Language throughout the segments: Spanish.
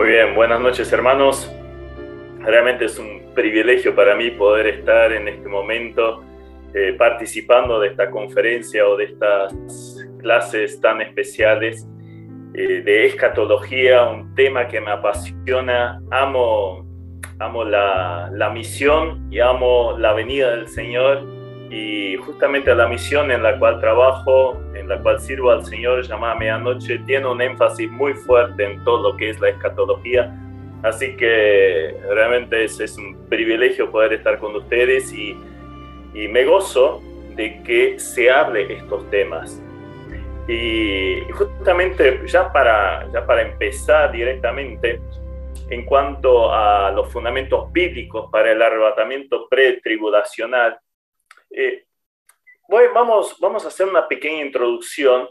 Muy bien, buenas noches hermanos. Realmente es un privilegio para mí poder estar en este momento participando de esta conferencia o de estas clases tan especiales de escatología, un tema que me apasiona. Amo la misión y amo la venida del Señor, y justamente la misión en la cual trabajo, en la cual sirvo al Señor, llamada Medianoche, tiene un énfasis muy fuerte en todo lo que es la escatología. Así que realmente es un privilegio poder estar con ustedes y me gozo de que se hable estos temas. Y justamente ya para empezar directamente, en cuanto a los fundamentos bíblicos para el arrebatamiento pretribulacional, vamos a hacer una pequeña introducción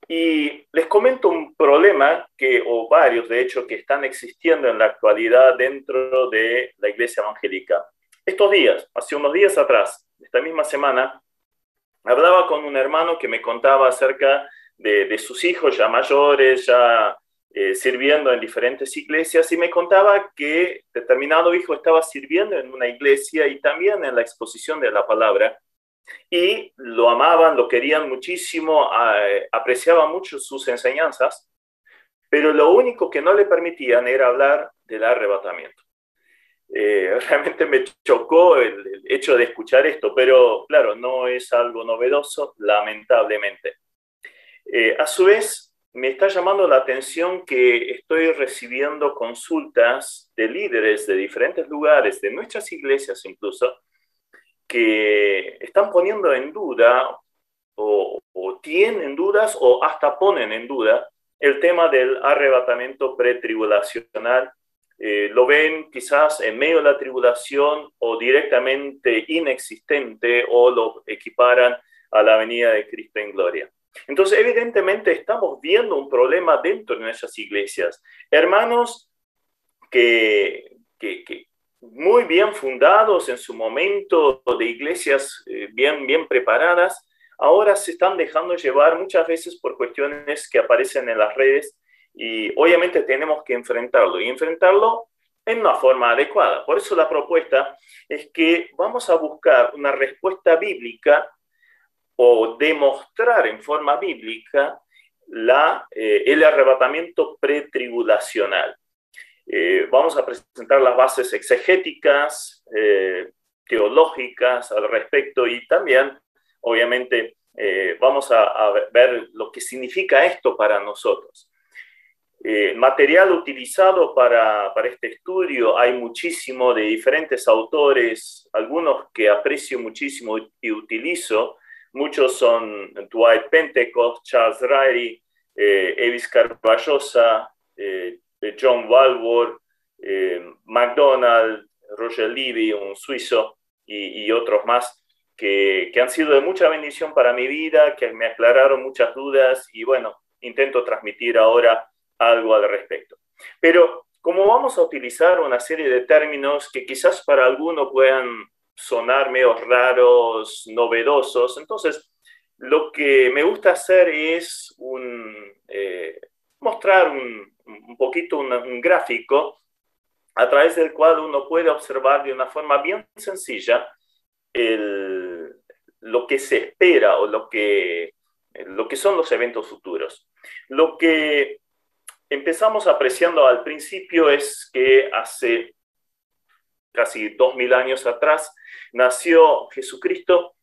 y les comento un problema o varios de hecho, que están existiendo en la actualidad dentro de la iglesia evangélica. Estos días, hace unos días atrás, esta misma semana, hablaba con un hermano que me contaba acerca de sus hijos ya mayores, ya sirviendo en diferentes iglesias, y me contaba que determinado hijo estaba sirviendo en una iglesia y también en la exposición de la palabra, y lo amaban, lo querían muchísimo, apreciaban mucho sus enseñanzas, pero lo único que no le permitían era hablar del arrebatamiento. Realmente me chocó el hecho de escuchar esto, pero claro, no es algo novedoso, lamentablemente. A su vez, me está llamando la atención que estoy recibiendo consultas de líderes de diferentes lugares, de nuestras iglesias incluso, que están poniendo en duda o tienen dudas o hasta ponen en duda el tema del arrebatamiento pretribulacional. Lo ven quizás en medio de la tribulación o directamente inexistente, o lo equiparan a la venida de Cristo en gloria. Entonces, evidentemente, estamos viendo un problema dentro de nuestras iglesias. Hermanos que muy bien fundados en su momento, de iglesias bien preparadas, ahora se están dejando llevar muchas veces por cuestiones que aparecen en las redes, y obviamente tenemos que enfrentarlo, y enfrentarlo en una forma adecuada. Por eso la propuesta es que vamos a buscar una respuesta bíblica o demostrar en forma bíblica el arrebatamiento pretribulacional. Vamos a presentar las bases exegéticas, teológicas al respecto, y también, obviamente, vamos a ver lo que significa esto para nosotros. Material utilizado para este estudio hay muchísimo, de diferentes autores, algunos que aprecio muchísimo y utilizo. Muchos son Dwight Pentecost, Charles Ryrie, Evis Carballosa, John Walworth, MacDonald, Roger Levy, un suizo, y otros más que han sido de mucha bendición para mi vida, que me aclararon muchas dudas, y bueno, intento transmitir ahora algo al respecto. Pero como vamos a utilizar una serie de términos que quizás para algunos puedan sonar medio raros, novedosos, entonces lo que me gusta hacer es mostrar un poquito un gráfico a través del cual uno puede observar de una forma bien sencilla lo que se espera o lo que son los eventos futuros. Lo que empezamos apreciando al principio es que hace casi 2000 años atrás nació Jesucristo,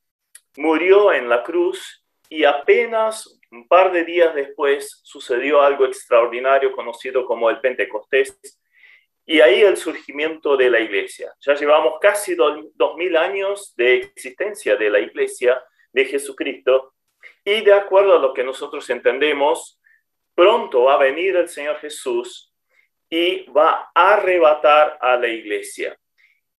murió en la cruz, y apenas un par de días después sucedió algo extraordinario conocido como el Pentecostés, y ahí el surgimiento de la iglesia. Ya llevamos casi 2000 años de existencia de la iglesia de Jesucristo, y de acuerdo a lo que nosotros entendemos, pronto va a venir el Señor Jesús y va a arrebatar a la iglesia.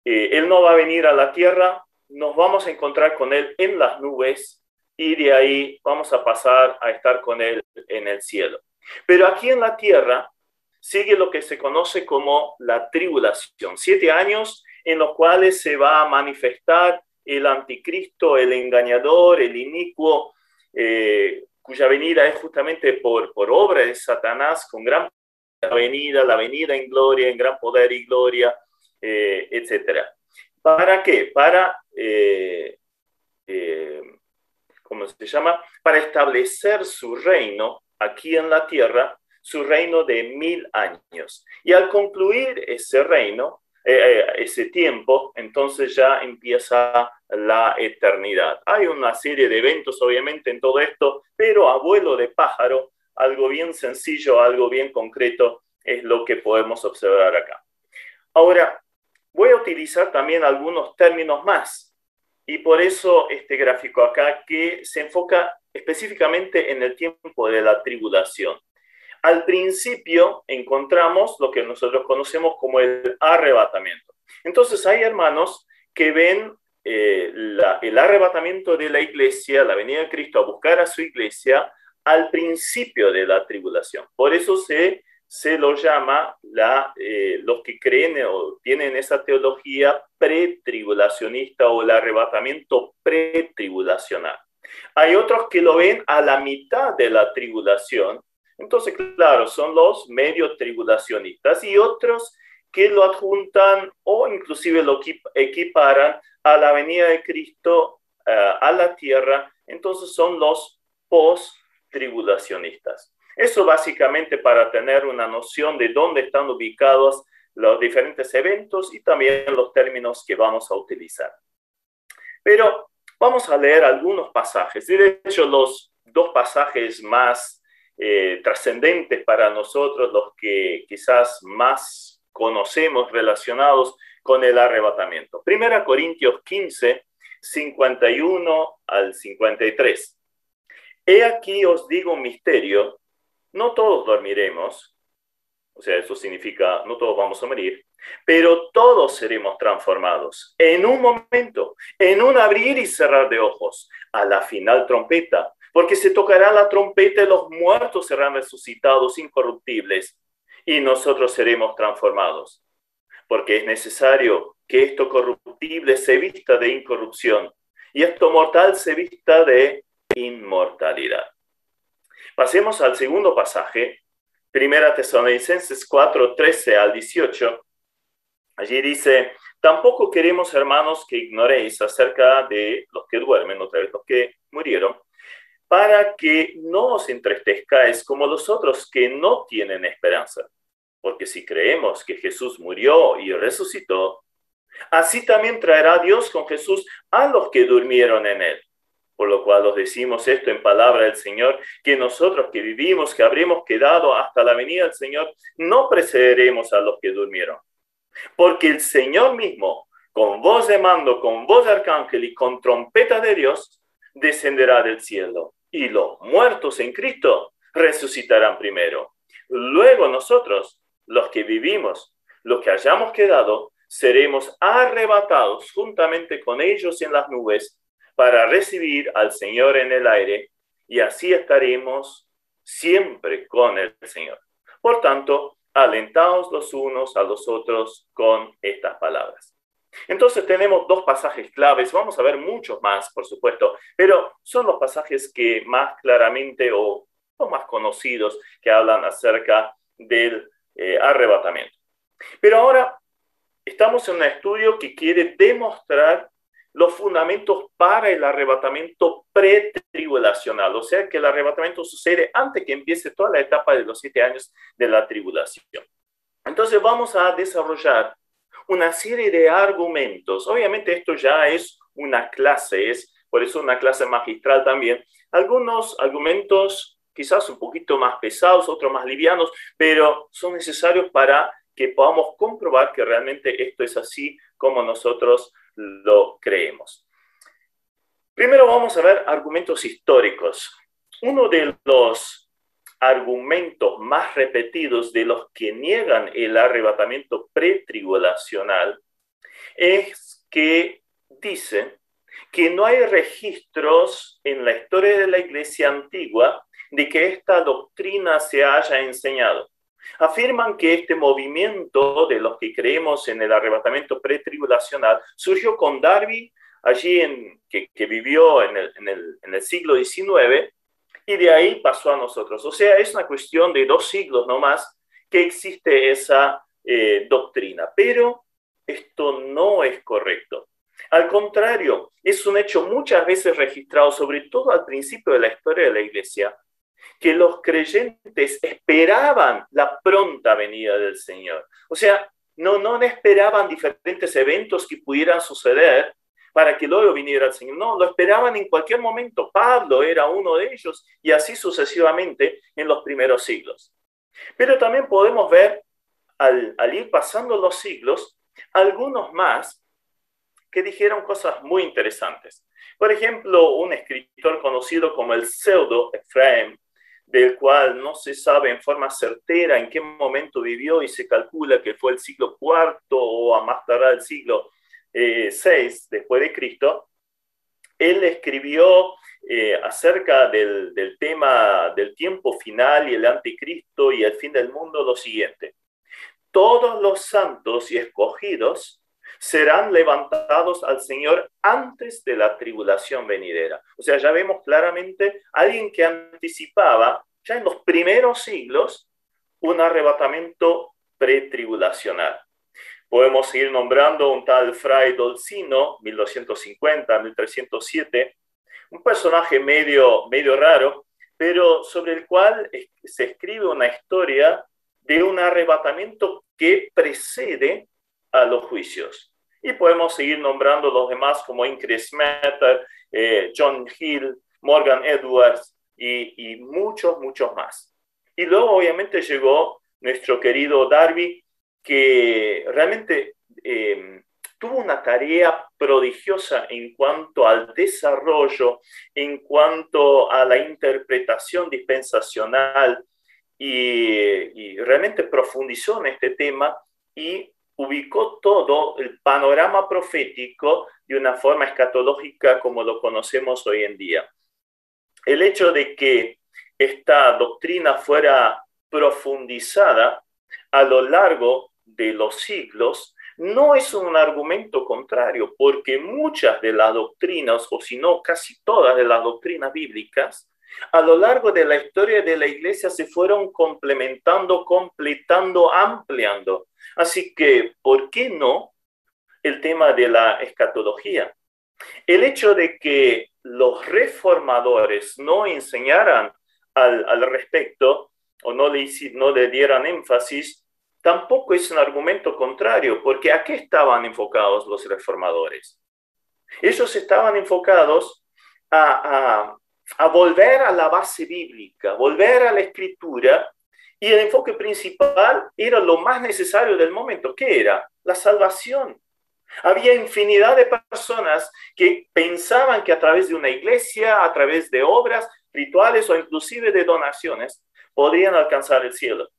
Él no va a venir a la tierra, nos vamos a encontrar con Él en las nubes, y de ahí vamos a pasar a estar con Él en el cielo. Pero aquí en la tierra sigue lo que se conoce como la tribulación, 7 años en los cuales se va a manifestar el anticristo, el engañador, el inicuo, cuya venida es justamente por obra de Satanás con gran la venida en gloria, en gran poder y gloria, etc. ¿Para qué? ¿Cómo se llama? Para establecer su reino aquí en la tierra, su reino de 1000 años. Y al concluir ese reino, ese tiempo, entonces ya empieza la eternidad. Hay una serie de eventos, obviamente, en todo esto, pero a vuelo de pájaro, algo bien sencillo, algo bien concreto, es lo que podemos observar acá. Ahora, voy a utilizar también algunos términos más, y por eso este gráfico acá que se enfoca específicamente en el tiempo de la tribulación. Al principio encontramos lo que nosotros conocemos como el arrebatamiento. Entonces hay hermanos que ven el arrebatamiento de la iglesia, la venida de Cristo a buscar a su iglesia al principio de la tribulación. Por eso se lo llama los que creen o tienen esa teología pretribulacionista o el arrebatamiento pretribulacional. Hay otros que lo ven a la mitad de la tribulación. Entonces, claro, son los medio tribulacionistas, y otros que lo adjuntan o inclusive lo equiparan a la venida de Cristo a la tierra. Entonces son los post-tribulacionistas. Eso básicamente para tener una noción de dónde están ubicados los diferentes eventos y también los términos que vamos a utilizar. Pero vamos a leer algunos pasajes. De hecho, los dos pasajes más trascendentes para nosotros, los que quizás más conocemos relacionados con el arrebatamiento. 1 Corintios 15, 51 al 53. He aquí os digo un misterio, no todos dormiremos, o sea, eso significa no todos vamos a morir, pero todos seremos transformados en un momento, en un abrir y cerrar de ojos, a la final trompeta, porque se tocará la trompeta y los muertos serán resucitados incorruptibles y nosotros seremos transformados, porque es necesario que esto corruptible se vista de incorrupción y esto mortal se vista de inmortalidad. Pasemos al segundo pasaje, 1 Tesalonicenses 4, 13 al 18. Allí dice: tampoco queremos, hermanos, que ignoréis acerca de los que duermen, otra vez los que murieron, para que no os entristezcáis como los otros que no tienen esperanza. Porque si creemos que Jesús murió y resucitó, así también traerá Dios con Jesús a los que durmieron en él. Por lo cual os decimos esto en palabra del Señor, que nosotros que vivimos, que habremos quedado hasta la venida del Señor, no precederemos a los que durmieron. Porque el Señor mismo, con voz de mando, con voz de arcángel y con trompeta de Dios, descenderá del cielo. Y los muertos en Cristo resucitarán primero. Luego nosotros, los que vivimos, los que hayamos quedado, seremos arrebatados juntamente con ellos en las nubes para recibir al Señor en el aire, y así estaremos siempre con el Señor. Por tanto, alentaos los unos a los otros con estas palabras. Entonces tenemos dos pasajes claves, vamos a ver muchos más, por supuesto, pero son los pasajes que más claramente o más conocidos que hablan acerca del arrebatamiento. Pero ahora estamos en un estudio que quiere demostrar los fundamentos para el arrebatamiento pretribulacional, o sea que el arrebatamiento sucede antes que empiece toda la etapa de los 7 años de la tribulación. Entonces vamos a desarrollar una serie de argumentos. Obviamente esto ya es una clase, es por eso una clase magistral también. Algunos argumentos quizás un poquito más pesados, otros más livianos, pero son necesarios para que podamos comprobar que realmente esto es así como nosotros lo creemos. Primero vamos a ver argumentos históricos. Uno de los argumentos más repetidos de los que niegan el arrebatamiento pretribulacional es que dicen que no hay registros en la historia de la Iglesia antigua de que esta doctrina se haya enseñado. Afirman que este movimiento de los que creemos en el arrebatamiento pretribulacional surgió con Darby, allí que vivió en el siglo XIX, y de ahí pasó a nosotros. O sea, es una cuestión de 2 siglos nomás que existe esa doctrina. Pero esto no es correcto. Al contrario, es un hecho muchas veces registrado, sobre todo al principio de la historia de la Iglesia, que los creyentes esperaban la pronta venida del Señor. O sea, no esperaban diferentes eventos que pudieran suceder para que luego viniera el Señor. No, lo esperaban en cualquier momento. Pablo era uno de ellos y así sucesivamente en los primeros siglos. Pero también podemos ver, al ir pasando los siglos, algunos más que dijeron cosas muy interesantes. Por ejemplo, un escritor conocido como el Pseudo Efraim, del cual no se sabe en forma certera en qué momento vivió y se calcula que fue el siglo IV o a más tardar el siglo VI después de Cristo. Él escribió acerca del tema del tiempo final y el anticristo y el fin del mundo lo siguiente: todos los santos y escogidos serán levantados al Señor antes de la tribulación venidera. O sea, ya vemos claramente a alguien que anticipaba ya en los primeros siglos un arrebatamiento pretribulacional. Podemos seguir nombrando un tal Fray Dolcino, 1250-1307, un personaje medio raro, pero sobre el cual se escribe una historia de un arrebatamiento que precede a los juicios. Y podemos seguir nombrando los demás como Increase Smetter, John Hill, Morgan Edwards y muchos más. Y luego obviamente llegó nuestro querido Darby, que realmente tuvo una tarea prodigiosa en cuanto al desarrollo, en cuanto a la interpretación dispensacional, y realmente profundizó en este tema y ubicó todo el panorama profético de una forma escatológica como lo conocemos hoy en día. El hecho de que esta doctrina fuera profundizada a lo largo de los siglos no es un argumento contrario, porque muchas de las doctrinas, o si no casi todas de las doctrinas bíblicas, a lo largo de la historia de la Iglesia se fueron complementando, completando, ampliando. Así que, ¿por qué no el tema de la escatología? El hecho de que los reformadores no enseñaran al respecto o no le dieran énfasis, tampoco es un argumento contrario, porque ¿a qué estaban enfocados los reformadores? Ellos estaban enfocados a volver a la base bíblica, volver a la escritura, y el enfoque principal era lo más necesario del momento. ¿Qué era? La salvación. Había infinidad de personas que pensaban que a través de una iglesia, a través de obras, rituales o inclusive de donaciones, podrían alcanzar el cielo.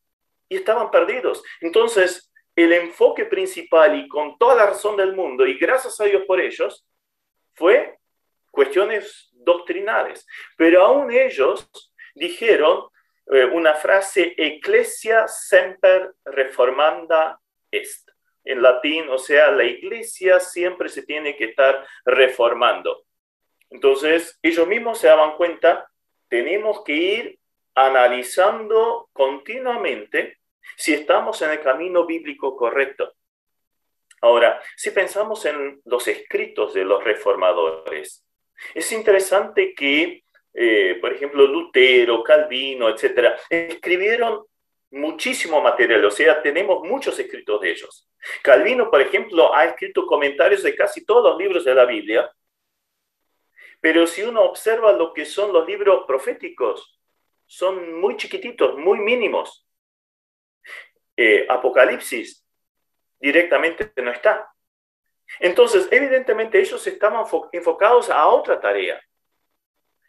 Y estaban perdidos. Entonces, el enfoque principal, y con toda la razón del mundo, y gracias a Dios por ellos, fue cuestiones doctrinales. Pero aún ellos dijeron una frase: ecclesia semper reformanda est. En latín, o sea, la iglesia siempre se tiene que estar reformando. Entonces, ellos mismos se daban cuenta, tenemos que ir analizando continuamente si estamos en el camino bíblico correcto. Ahora, si pensamos en los escritos de los reformadores, es interesante que, por ejemplo, Lutero, Calvino, etcétera, escribieron muchísimo material, o sea, tenemos muchos escritos de ellos. Calvino, por ejemplo, ha escrito comentarios de casi todos los libros de la Biblia, pero si uno observa lo que son los libros proféticos, son muy chiquititos, muy mínimos. Apocalipsis directamente no está. Entonces, evidentemente, ellos estaban enfocados a otra tarea.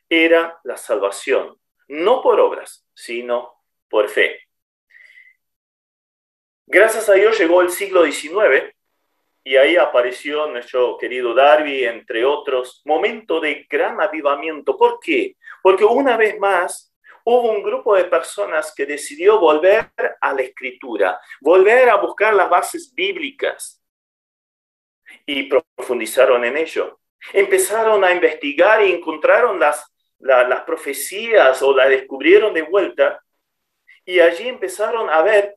Era la salvación, no por obras, sino por fe. Gracias a Dios llegó el siglo XIX y ahí apareció nuestro querido Darby, entre otros, momento de gran avivamiento. ¿Por qué? Porque una vez más hubo un grupo de personas que decidió volver a la escritura, volver a buscar las bases bíblicas y profundizaron en ello. Empezaron a investigar y encontraron las profecías o las descubrieron de vuelta y allí empezaron a ver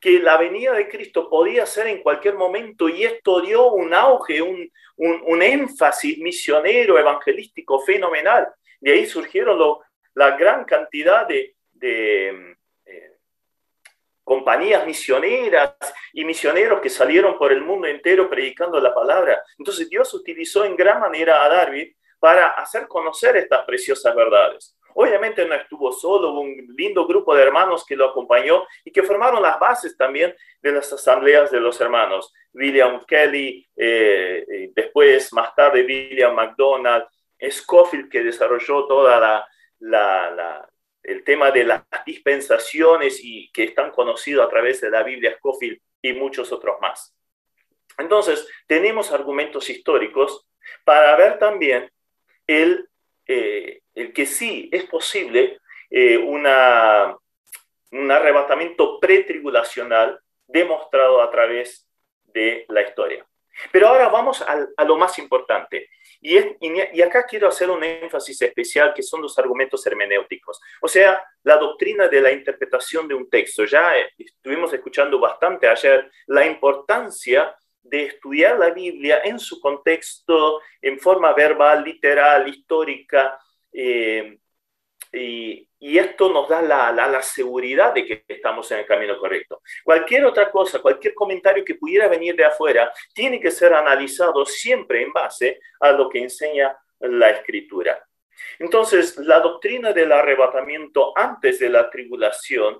que la venida de Cristo podía ser en cualquier momento, y esto dio un auge, un énfasis misionero, evangelístico fenomenal. De ahí surgieron la gran cantidad de compañías misioneras y misioneros que salieron por el mundo entero predicando la palabra. Entonces Dios utilizó en gran manera a Darby para hacer conocer estas preciosas verdades. Obviamente no estuvo solo, hubo un lindo grupo de hermanos que lo acompañó y que formaron las bases también de las asambleas de los hermanos. William Kelly, después, más tarde, William MacDonald, Scofield, que desarrolló toda el tema de las dispensaciones y que están conocidos a través de la Biblia, Scofield y muchos otros más. Entonces, tenemos argumentos históricos para ver también el que sí es posible un arrebatamiento pretribulacional demostrado a través de la historia. Pero ahora vamos a lo más importante. Y acá quiero hacer un énfasis especial, que son los argumentos hermenéuticos. O sea, la doctrina de la interpretación de un texto. Ya estuvimos escuchando bastante ayer la importancia de estudiar la Biblia en su contexto, en forma verbal, literal, histórica, y esto nos da la seguridad de que estamos en el camino correcto. Cualquier otra cosa, cualquier comentario que pudiera venir de afuera, tiene que ser analizado siempre en base a lo que enseña la Escritura. Entonces, la doctrina del arrebatamiento antes de la tribulación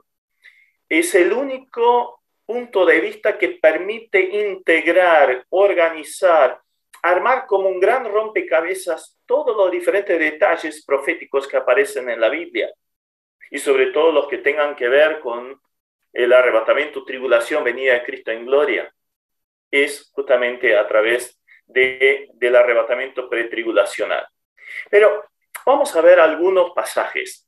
es el único punto de vista que permite integrar, organizar, armar como un gran rompecabezas todos los diferentes detalles proféticos que aparecen en la Biblia, y sobre todo los que tengan que ver con el arrebatamiento, tribulación, venida de Cristo en gloria. Es justamente a través del arrebatamiento pretribulacional. Pero vamos a ver algunos pasajes.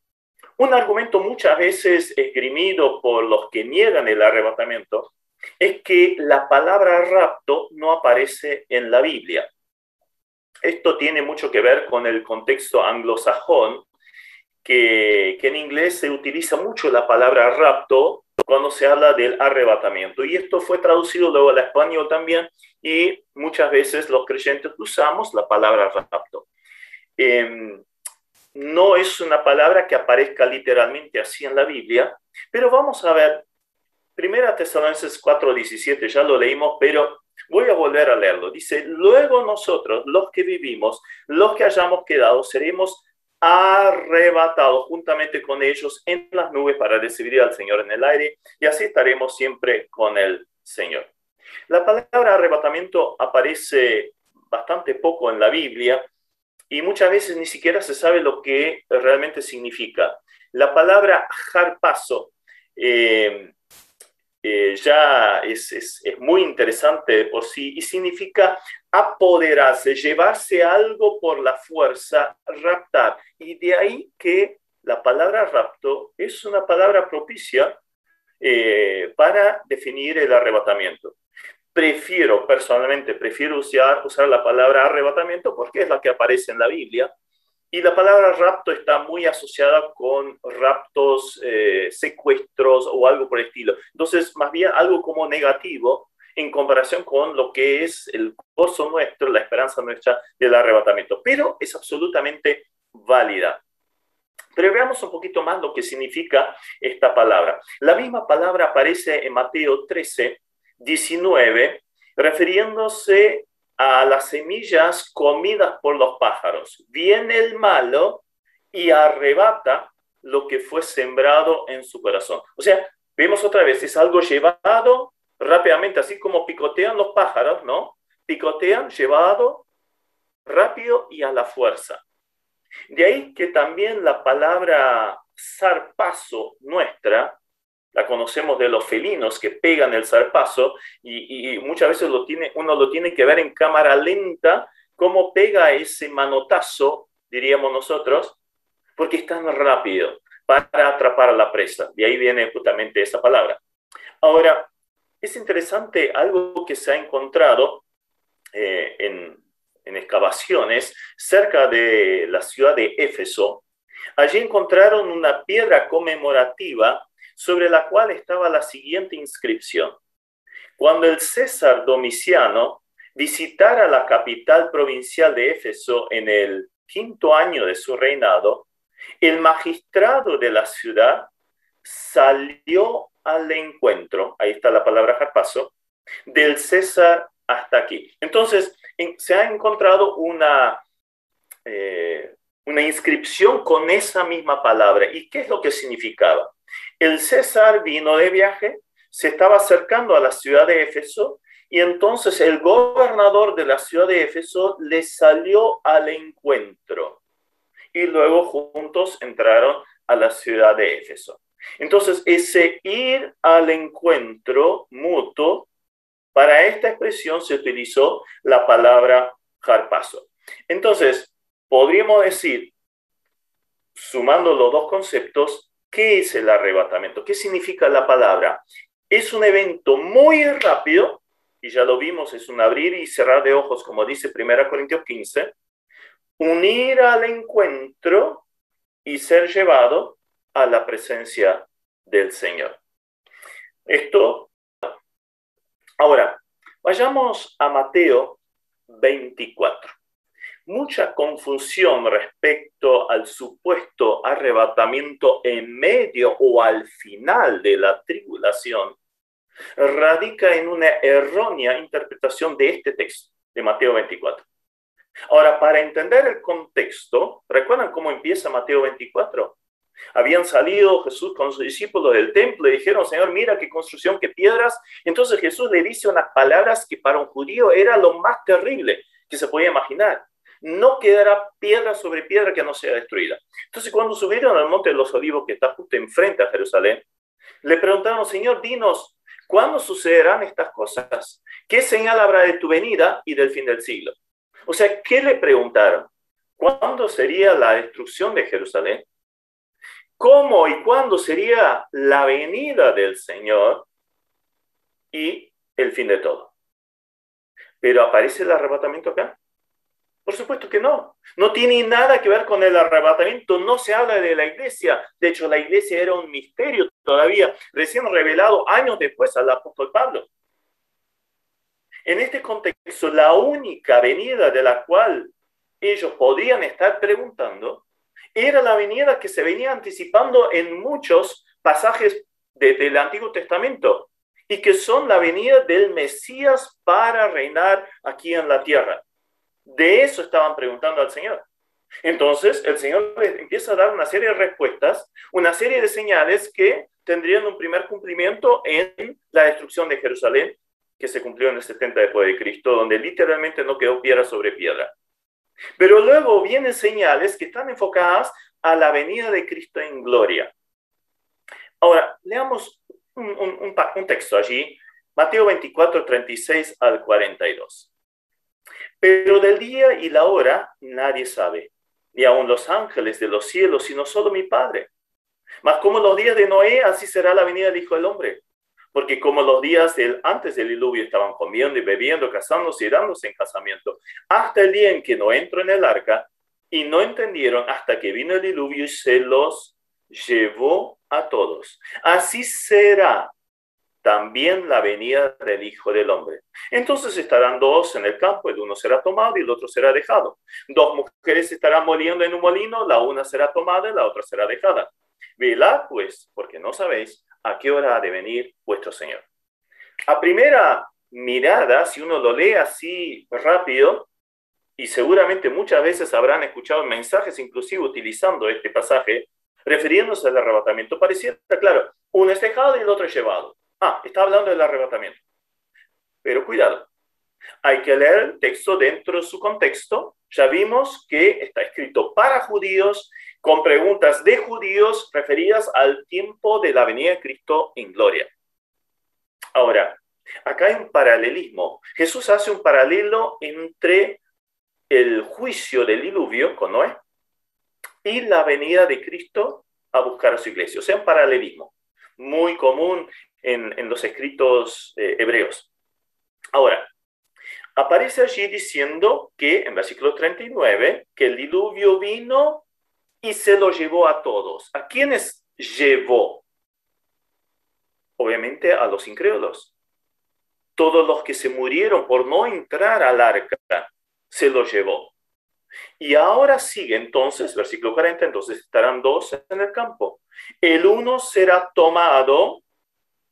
Un argumento muchas veces esgrimido por los que niegan el arrebatamiento es que la palabra rapto no aparece en la Biblia. Esto tiene mucho que ver con el contexto anglosajón, que en inglés se utiliza mucho la palabra rapto cuando se habla del arrebatamiento. Y esto fue traducido luego al español también, y muchas veces los creyentes usamos la palabra rapto. No es una palabra que aparezca literalmente así en la Biblia, pero vamos a ver, 1 Tesalonicenses 4:17, ya lo leímos, pero voy a volver a leerlo. Dice: luego nosotros, los que vivimos, los que hayamos quedado, seremos arrebatados juntamente con ellos en las nubes para recibir al Señor en el aire, y así estaremos siempre con el Señor. La palabra arrebatamiento aparece bastante poco en la Biblia, y muchas veces ni siquiera se sabe lo que realmente significa. La palabra harpazo ya es muy interesante por sí, y significa apoderarse, llevarse algo por la fuerza, raptar. Y de ahí que la palabra rapto es una palabra propicia para definir el arrebatamiento. Personalmente prefiero usar la palabra arrebatamiento porque es la que aparece en la Biblia, y la palabra rapto está muy asociada con raptos, secuestros o algo por el estilo. Entonces, más bien algo como negativo en comparación con lo que es el gozo nuestro, la esperanza nuestra del arrebatamiento. Pero es absolutamente válida. Pero veamos un poquito más lo que significa esta palabra. La misma palabra aparece en Mateo 13:19, refiriéndose a las semillas comidas por los pájaros. Viene el malo y arrebata lo que fue sembrado en su corazón. O sea, vemos otra vez, es algo llevado rápidamente, así como picotean los pájaros, ¿no? Picotean, llevado rápido y a la fuerza. De ahí que también la palabra zarpazo nuestra, la conocemos de los felinos que pegan el zarpazo, y muchas veces uno lo tiene que ver en cámara lenta, cómo pega ese manotazo, diríamos nosotros, porque es tan rápido para atrapar a la presa. De ahí viene justamente esa palabra. Ahora, es interesante algo que se ha encontrado en excavaciones cerca de la ciudad de Éfeso. Allí encontraron una piedra conmemorativa sobre la cual estaba la siguiente inscripción. Cuando el César Domiciano visitara la capital provincial de Éfeso en el 5º año de su reinado, el magistrado de la ciudad salió al encuentro, ahí está la palabra harpazo, del César hasta aquí. Entonces, se ha encontrado una inscripción con esa misma palabra. ¿Y qué es lo que significaba? El César vino de viaje, se estaba acercando a la ciudad de Éfeso, y entonces el gobernador de la ciudad de Éfeso le salió al encuentro. Y luego juntos entraron a la ciudad de Éfeso. Entonces, ese ir al encuentro mutuo, para esta expresión se utilizó la palabra harpazo. Entonces, podríamos decir, sumando los dos conceptos, ¿qué es el arrebatamiento? ¿Qué significa la palabra? Es un evento muy rápido, y ya lo vimos, es un abrir y cerrar de ojos, como dice 1 Corintios 15, unir al encuentro y ser llevado a la presencia del Señor. Esto. Ahora, vayamos a Mateo 24. Mucha confusión respecto al supuesto arrebatamiento en medio o al final de la tribulación radica en una errónea interpretación de este texto, de Mateo 24. Ahora, para entender el contexto, ¿recuerdan cómo empieza Mateo 24? Habían salido Jesús con sus discípulos del templo y dijeron, Señor, mira qué construcción, qué piedras. Entonces Jesús le dice unas palabras que para un judío era lo más terrible que se podía imaginar. No quedará piedra sobre piedra que no sea destruida. Entonces cuando subieron al monte de los olivos, que está justo enfrente a Jerusalén, le preguntaron, Señor, dinos, ¿cuándo sucederán estas cosas? ¿Qué señal habrá de tu venida y del fin del siglo? O sea, ¿qué le preguntaron? ¿Cuándo sería la destrucción de Jerusalén? ¿Cómo y cuándo sería la venida del Señor y el fin de todo? ¿Pero aparece el arrebatamiento acá? Por supuesto que no. No tiene nada que ver con el arrebatamiento. No se habla de la iglesia. De hecho, la iglesia era un misterio todavía, recién revelado años después al apóstol Pablo. En este contexto, la única venida de la cual ellos podían estar preguntando era la venida que se venía anticipando en muchos pasajes del Antiguo Testamento y que son la venida del Mesías para reinar aquí en la tierra. De eso estaban preguntando al Señor. Entonces, el Señor les empieza a dar una serie de respuestas, una serie de señales que tendrían un primer cumplimiento en la destrucción de Jerusalén, que se cumplió en el 70 después de Cristo, donde literalmente no quedó piedra sobre piedra. Pero luego vienen señales que están enfocadas a la venida de Cristo en gloria. Ahora, leamos un texto allí, Mateo 24, 36 al 42. Pero del día y la hora nadie sabe, ni aun los ángeles de los cielos, sino solo mi Padre. Mas como los días de Noé, así será la venida del Hijo del Hombre. Porque como los días antes del diluvio estaban comiendo y bebiendo, casándose y dándose en casamiento, hasta el día en que Noé entró en el arca, y no entendieron hasta que vino el diluvio y se los llevó a todos. Así será también la venida del Hijo del Hombre. Entonces estarán dos en el campo, el uno será tomado y el otro será dejado. Dos mujeres estarán moliendo en un molino, la una será tomada y la otra será dejada. Velad pues, porque no sabéis a qué hora ha de venir vuestro Señor. A primera mirada, si uno lo lee así rápido, y seguramente muchas veces habrán escuchado mensajes inclusive utilizando este pasaje, refiriéndose al arrebatamiento, pareciera claro, uno es dejado y el otro es llevado. Está hablando del arrebatamiento. Pero cuidado, hay que leer el texto dentro de su contexto. Ya vimos que está escrito para judíos, con preguntas de judíos referidas al tiempo de la venida de Cristo en gloria. Ahora, acá hay un paralelismo. Jesús hace un paralelo entre el juicio del diluvio con Noé y la venida de Cristo a buscar a su iglesia. O sea, un paralelismo muy común en los escritos hebreos. Ahora, aparece allí diciendo que, en versículo 39, que el diluvio vino y se lo llevó a todos. ¿A quiénes llevó? Obviamente a los incrédulos. Todos los que se murieron por no entrar al arca, se los llevó. Y ahora sigue entonces, versículo 40, entonces estarán dos en el campo. El uno será tomado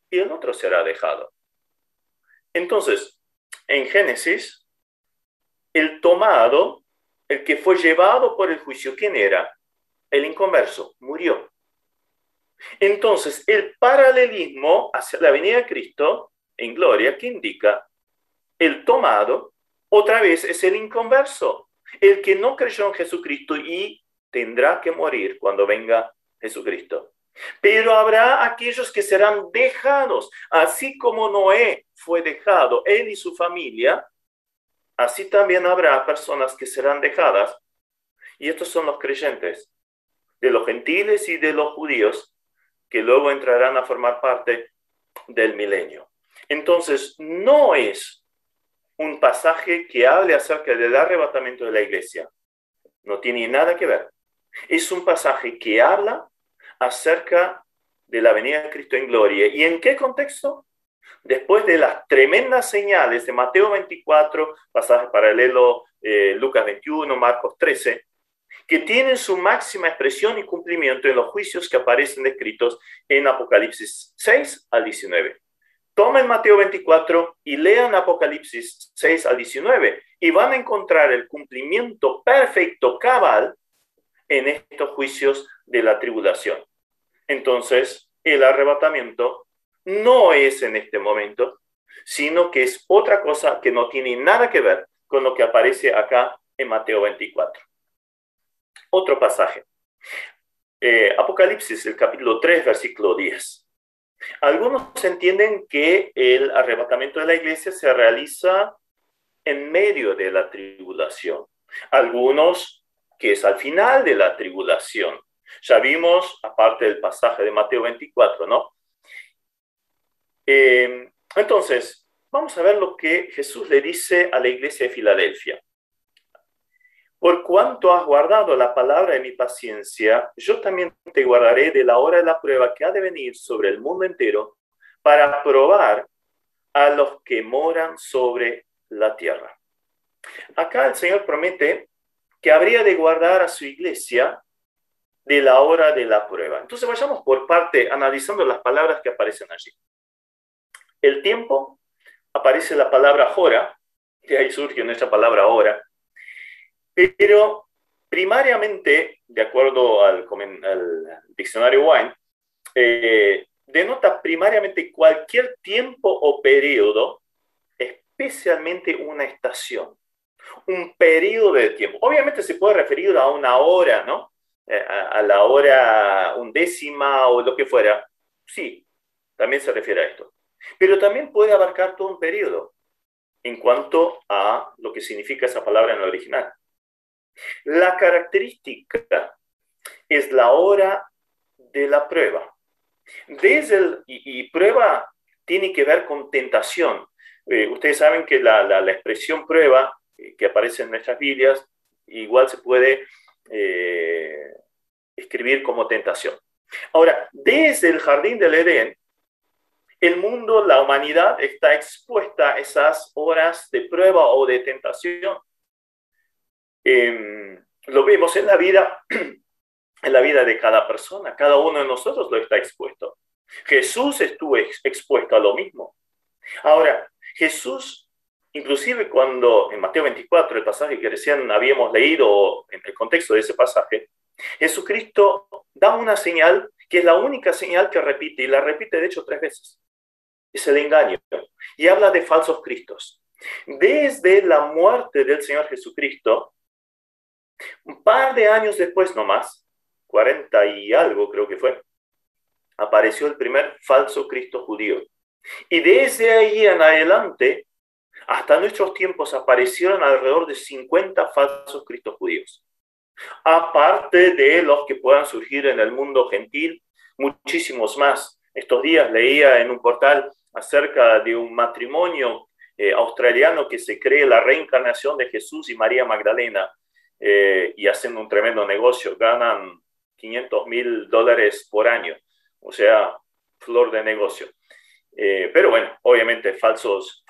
y el otro será dejado. Entonces, en Génesis, el tomado, el que fue llevado por el juicio, ¿quién era? El inconverso, murió. Entonces, el paralelismo hacia la venida de Cristo en gloria, ¿qué indica? El tomado, otra vez, es el inconverso, el que no creyó en Jesucristo y tendrá que morir cuando venga Jesucristo. Pero habrá aquellos que serán dejados, así como Noé fue dejado, él y su familia, así también habrá personas que serán dejadas, y estos son los creyentes, de los gentiles y de los judíos, que luego entrarán a formar parte del milenio. Entonces, no es un pasaje que hable acerca del arrebatamiento de la iglesia. No tiene nada que ver. Es un pasaje que habla acerca de la venida de Cristo en gloria. ¿Y en qué contexto? Después de las tremendas señales de Mateo 24, pasaje paralelo Lucas 21, Marcos 13, que tienen su máxima expresión y cumplimiento en los juicios que aparecen descritos en Apocalipsis 6 al 19. Tomen Mateo 24 y lean Apocalipsis 6 al 19 y van a encontrar el cumplimiento perfecto, cabal, en estos juicios de la tribulación. Entonces, el arrebatamiento no es en este momento, sino que es otra cosa que no tiene nada que ver con lo que aparece acá en Mateo 24. Otro pasaje. Apocalipsis, el capítulo 3, versículo 10. Algunos entienden que el arrebatamiento de la iglesia se realiza en medio de la tribulación. Algunos que es al final de la tribulación. Ya vimos, aparte del pasaje de Mateo 24, ¿no? Entonces, vamos a ver lo que Jesús le dice a la iglesia de Filadelfia. Por cuanto has guardado la palabra de mi paciencia, yo también te guardaré de la hora de la prueba que ha de venir sobre el mundo entero para probar a los que moran sobre la tierra. Acá el Señor promete que habría de guardar a su iglesia de la hora de la prueba. Entonces vayamos por parte analizando las palabras que aparecen allí. El tiempo, aparece la palabra hora, de ahí surge nuestra palabra hora, pero primariamente, de acuerdo al diccionario Wine, denota primariamente cualquier tiempo o periodo, especialmente una estación, un periodo de tiempo. Obviamente se puede referir a una hora, ¿no? A la hora undécima o lo que fuera. Sí, también se refiere a esto. Pero también puede abarcar todo un periodo en cuanto a lo que significa esa palabra en el original. La característica es la hora de la prueba. Y prueba tiene que ver con tentación. Ustedes saben que la expresión prueba que aparece en nuestras Biblias igual se puede escribir como tentación. Ahora, desde el jardín del Edén, el mundo, la humanidad está expuesta a esas horas de prueba o de tentación. Lo vemos en la vida de cada persona. Cada uno de nosotros lo está expuesto. Jesús estuvo expuesto a lo mismo. Ahora, Jesús, inclusive cuando en Mateo 24, el pasaje que recién habíamos leído en el contexto de ese pasaje, Jesucristo da una señal que es la única señal que repite, y la repite de hecho 3 veces. Es el engaño. Y habla de falsos cristos. Desde la muerte del Señor Jesucristo, un par de años después nomás, 40 y algo creo que fue, apareció el primer falso Cristo judío. Y desde ahí en adelante, hasta nuestros tiempos, aparecieron alrededor de 50 falsos Cristos judíos. Aparte de los que puedan surgir en el mundo gentil, muchísimos más. Estos días leía en un portal acerca de un matrimonio australiano que se cree la reencarnación de Jesús y María Magdalena, y hacen un tremendo negocio, ganan $500,000 por año. O sea, flor de negocio. Pero bueno, obviamente falsos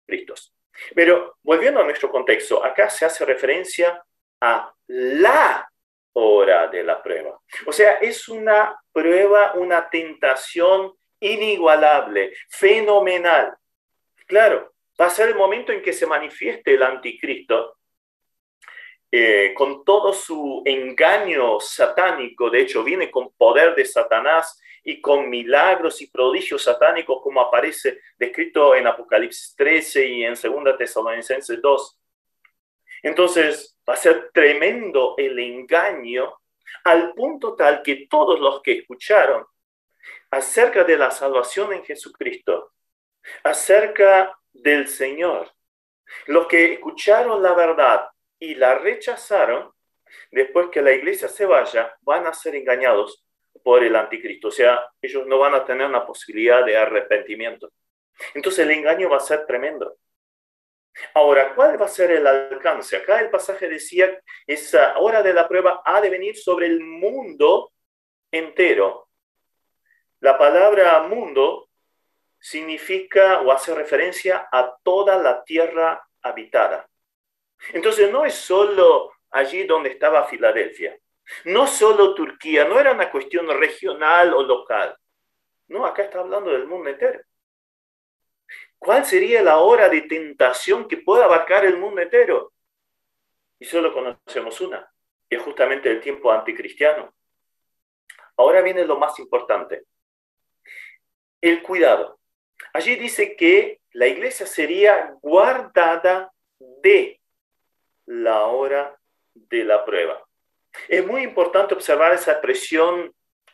cristos. Pero volviendo a nuestro contexto, acá se hace referencia a la hora de la prueba. O sea, es una prueba, una tentación inigualable, fenomenal. Claro, va a ser el momento en que se manifieste el anticristo con todo su engaño satánico. De hecho, viene con poder de Satanás y con milagros y prodigios satánicos, como aparece descrito en Apocalipsis 13 y en 2 Tesalonicenses 2. Entonces, va a ser tremendo el engaño, al punto tal que todos los que escucharon acerca de la salvación en Jesucristo, acerca del Señor, los que escucharon la verdad y la rechazaron, después que la iglesia se vaya, van a ser engañados por el anticristo. O sea, ellos no van a tener una posibilidad de arrepentimiento. Entonces el engaño va a ser tremendo. Ahora, ¿cuál va a ser el alcance? Acá el pasaje decía, esa hora de la prueba ha de venir sobre el mundo entero. La palabra mundo significa o hace referencia a toda la tierra habitada. Entonces no es solo allí donde estaba Filadelfia, no solo Turquía, no era una cuestión regional o local. No, acá está hablando del mundo entero. ¿Cuál sería la hora de tentación que pueda abarcar el mundo entero? Y solo conocemos una, y es justamente el tiempo anticristiano. Ahora viene lo más importante, el cuidado. Allí dice que la iglesia sería guardada de la hora de la prueba. Es muy importante observar esa expresión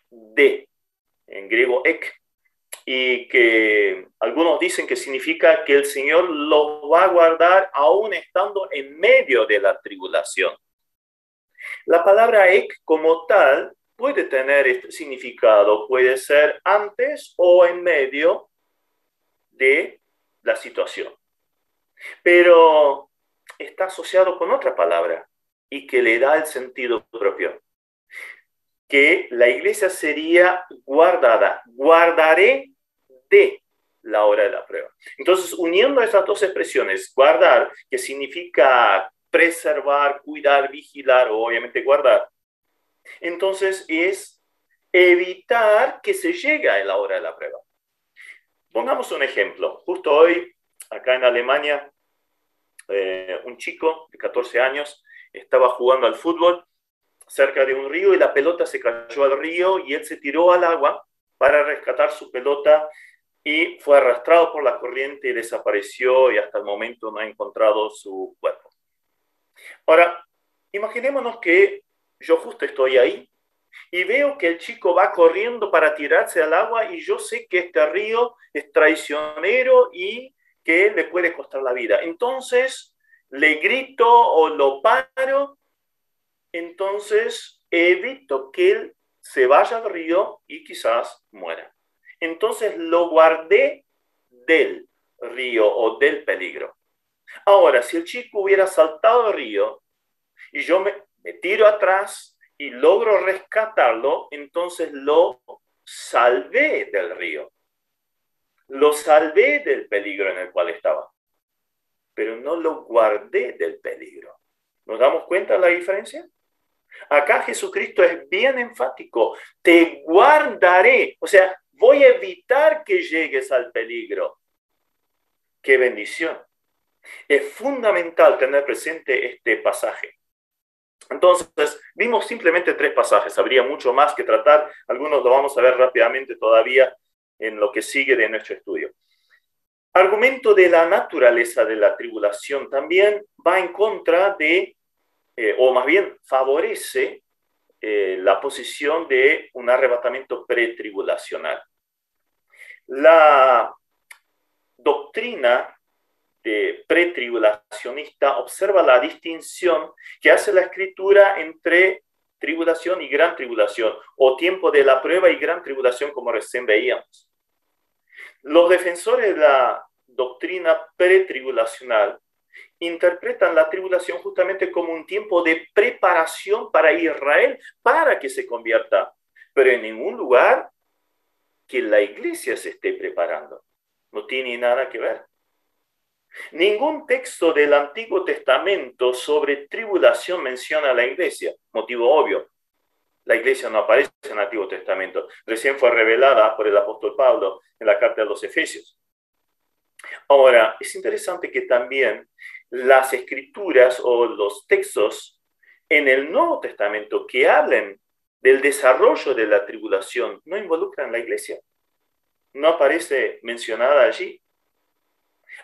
de, en griego ek, y que algunos dicen que significa que el Señor los va a guardar aún estando en medio de la tribulación. La palabra ek como tal puede tener este significado, puede ser antes o en medio de la situación, pero está asociado con otra palabra y que le da el sentido propio, que la iglesia sería guardada, guardaré de la hora de la prueba. Entonces, uniendo estas dos expresiones, guardar, que significa preservar, cuidar, vigilar o obviamente guardar, entonces es evitar que se llegue a la hora de la prueba. Pongamos un ejemplo. Justo hoy, acá en Alemania, un chico de 14 años estaba jugando al fútbol cerca de un río y la pelota se cayó al río y él se tiró al agua para rescatar su pelota y fue arrastrado por la corriente y desapareció y hasta el momento no ha encontrado su cuerpo. Ahora, imaginémonos que yo justo estoy ahí y veo que el chico va corriendo para tirarse al agua y yo sé que este río es traicionero y que le puede costar la vida. Entonces, le grito o lo paro, entonces evito que él se vaya al río y quizás muera. Entonces lo guardé del río o del peligro. Ahora, si el chico hubiera saltado al río y yo me tiro atrás y logro rescatarlo, entonces lo salvé del río. Lo salvé del peligro en el cual estaba, pero no lo guardé del peligro. ¿Nos damos cuenta de la diferencia? Acá Jesucristo es bien enfático. Te guardaré. O sea, voy a evitar que llegues al peligro. ¡Qué bendición! Es fundamental tener presente este pasaje. Entonces, vimos simplemente 3 pasajes. Habría mucho más que tratar. Algunos lo vamos a ver rápidamente todavía en lo que sigue de nuestro estudio. Argumento de la naturaleza de la tribulación también va en contra de, o más bien favorece la posición de un arrebatamiento pretribulacional. La doctrina de pretribulacionista observa la distinción que hace la Escritura entre tribulación y gran tribulación, o tiempo de la prueba y gran tribulación, como recién veíamos. Los defensores de la doctrina pretribulacional interpretan la tribulación justamente como un tiempo de preparación para Israel, para que se convierta. Pero en ningún lugar que la iglesia se esté preparando. No tiene nada que ver. Ningún texto del Antiguo Testamento sobre tribulación menciona a la iglesia. Motivo obvio. La iglesia no aparece en el Antiguo Testamento. Recién fue revelada por el apóstol Pablo en la carta de los Efesios. Ahora, es interesante que también las escrituras o los textos en el Nuevo Testamento que hablen del desarrollo de la tribulación no involucran a la iglesia. No aparece mencionada allí.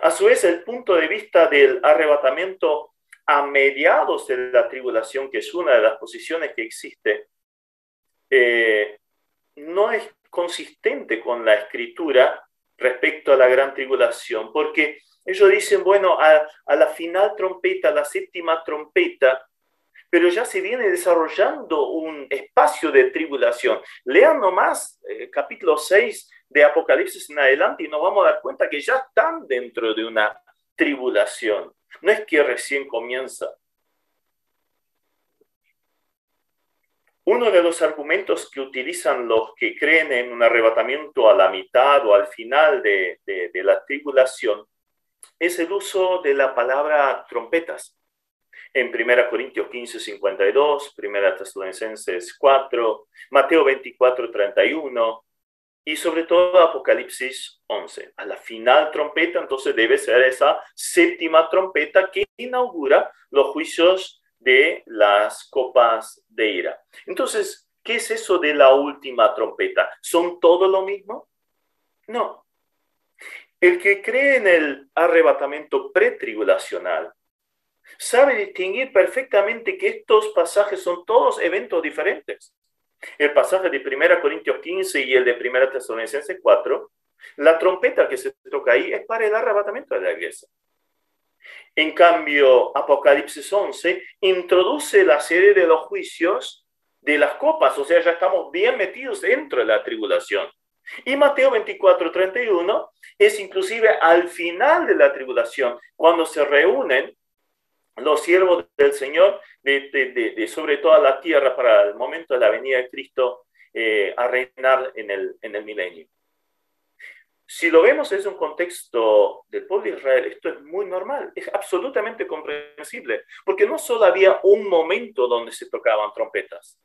A su vez, el punto de vista del arrebatamiento a mediados de la tribulación, que es una de las posiciones que existe, no es consistente con la escritura respecto a la gran tribulación, porque ellos dicen, bueno, a la final trompeta, la séptima trompeta, pero ya se viene desarrollando un espacio de tribulación. Lean nomás capítulo 6 de Apocalipsis en adelante y nos vamos a dar cuenta que ya están dentro de una tribulación. No es que recién comienza. Uno de los argumentos que utilizan los que creen en un arrebatamiento a la mitad o al final de la tribulación es el uso de la palabra trompetas. En 1 Corintios 15, 52, 1 Tesalonicenses 4, Mateo 24, 31 y sobre todo Apocalipsis 11. A la final trompeta, entonces debe ser esa séptima trompeta que inaugura los juicios de las copas de ira. Entonces, ¿qué es eso de la última trompeta? ¿Son todo lo mismo? No. El que cree en el arrebatamiento pretribulacional sabe distinguir perfectamente que estos pasajes son todos eventos diferentes. El pasaje de 1 Corintios 15 y el de 1 Tesalonicenses 4, la trompeta que se toca ahí es para el arrebatamiento de la iglesia. En cambio, Apocalipsis 11 introduce la serie de los juicios de las copas, o sea, ya estamos bien metidos dentro de la tribulación. Y Mateo 24, 31 es inclusive al final de la tribulación, cuando se reúnen los siervos del Señor sobre toda la tierra para el momento de la venida de Cristo a reinar en el milenio. Si lo vemos desde un contexto del pueblo de Israel, esto es muy normal, es absolutamente comprensible, porque no solo había un momento donde se tocaban trompetas.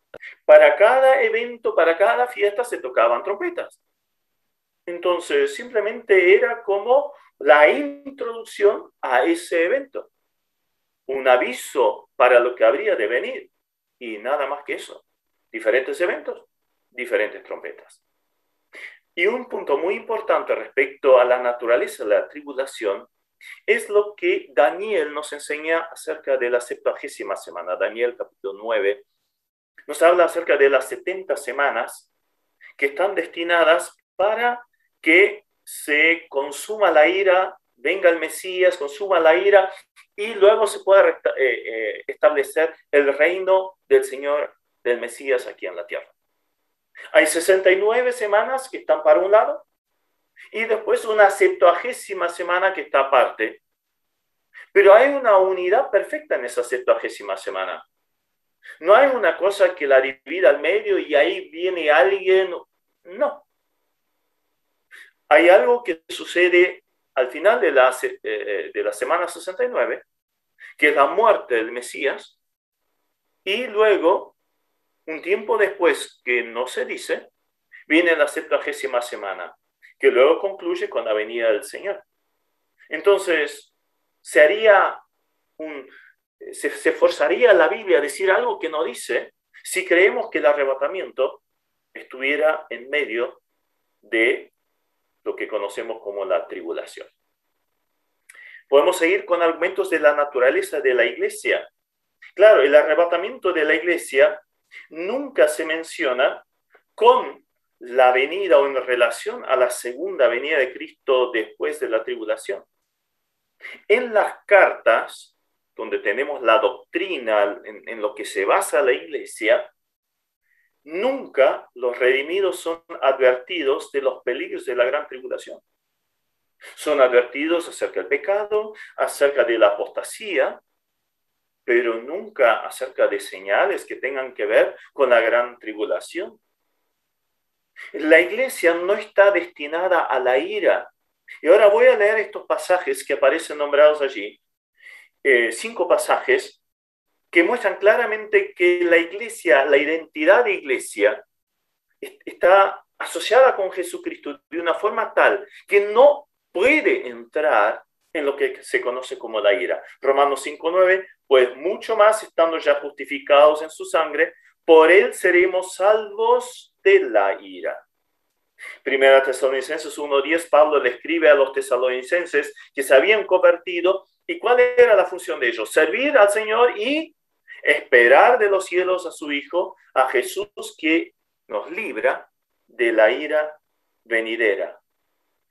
Para cada evento, para cada fiesta se tocaban trompetas. Entonces, simplemente era como la introducción a ese evento. Un aviso para lo que habría de venir y nada más que eso. Diferentes eventos, diferentes trompetas. Y un punto muy importante respecto a la naturaleza de la tribulación es lo que Daniel nos enseña acerca de la 70ª semana. Daniel capítulo 9 nos habla acerca de las 70 semanas que están destinadas para que se consuma la ira, venga el Mesías, consuma la ira y luego se pueda establecer el reino del Señor, del Mesías aquí en la tierra. Hay 69 semanas que están para un lado y después una 70ª semana que está aparte. Pero hay una unidad perfecta en esa 70ª semana. No hay una cosa que la divida al medio y ahí viene alguien. No. Hay algo que sucede al final de la semana 69, que es la muerte del Mesías, y luego, un tiempo después, que no se dice, viene la 70ª semana, que luego concluye con la venida del Señor. Entonces, se forzaría la Biblia a decir algo que no dice si creemos que el arrebatamiento estuviera en medio de lo que conocemos como la tribulación. Podemos seguir con argumentos de la naturaleza de la iglesia. Claro, el arrebatamiento de la iglesia nunca se menciona con la venida o en relación a la segunda venida de Cristo después de la tribulación. En las cartas, donde tenemos la doctrina en lo que se basa la iglesia, nunca los redimidos son advertidos de los peligros de la gran tribulación. Son advertidos acerca del pecado, acerca de la apostasía, pero nunca acerca de señales que tengan que ver con la gran tribulación. La iglesia no está destinada a la ira. Y ahora voy a leer estos pasajes que aparecen nombrados allí, 5 pasajes que muestran claramente que la iglesia, la identidad de iglesia, está asociada con Jesucristo de una forma tal que no puede entrar en lo que se conoce como la ira. Romanos 5:9, pues mucho más estando ya justificados en su sangre, por él seremos salvos de la ira. Primera Tesalonicenses 1:10, Pablo le escribe a los tesalonicenses que se habían convertido, y cuál era la función de ellos: servir al Señor y esperar de los cielos a su Hijo, a Jesús, que nos libra de la ira venidera.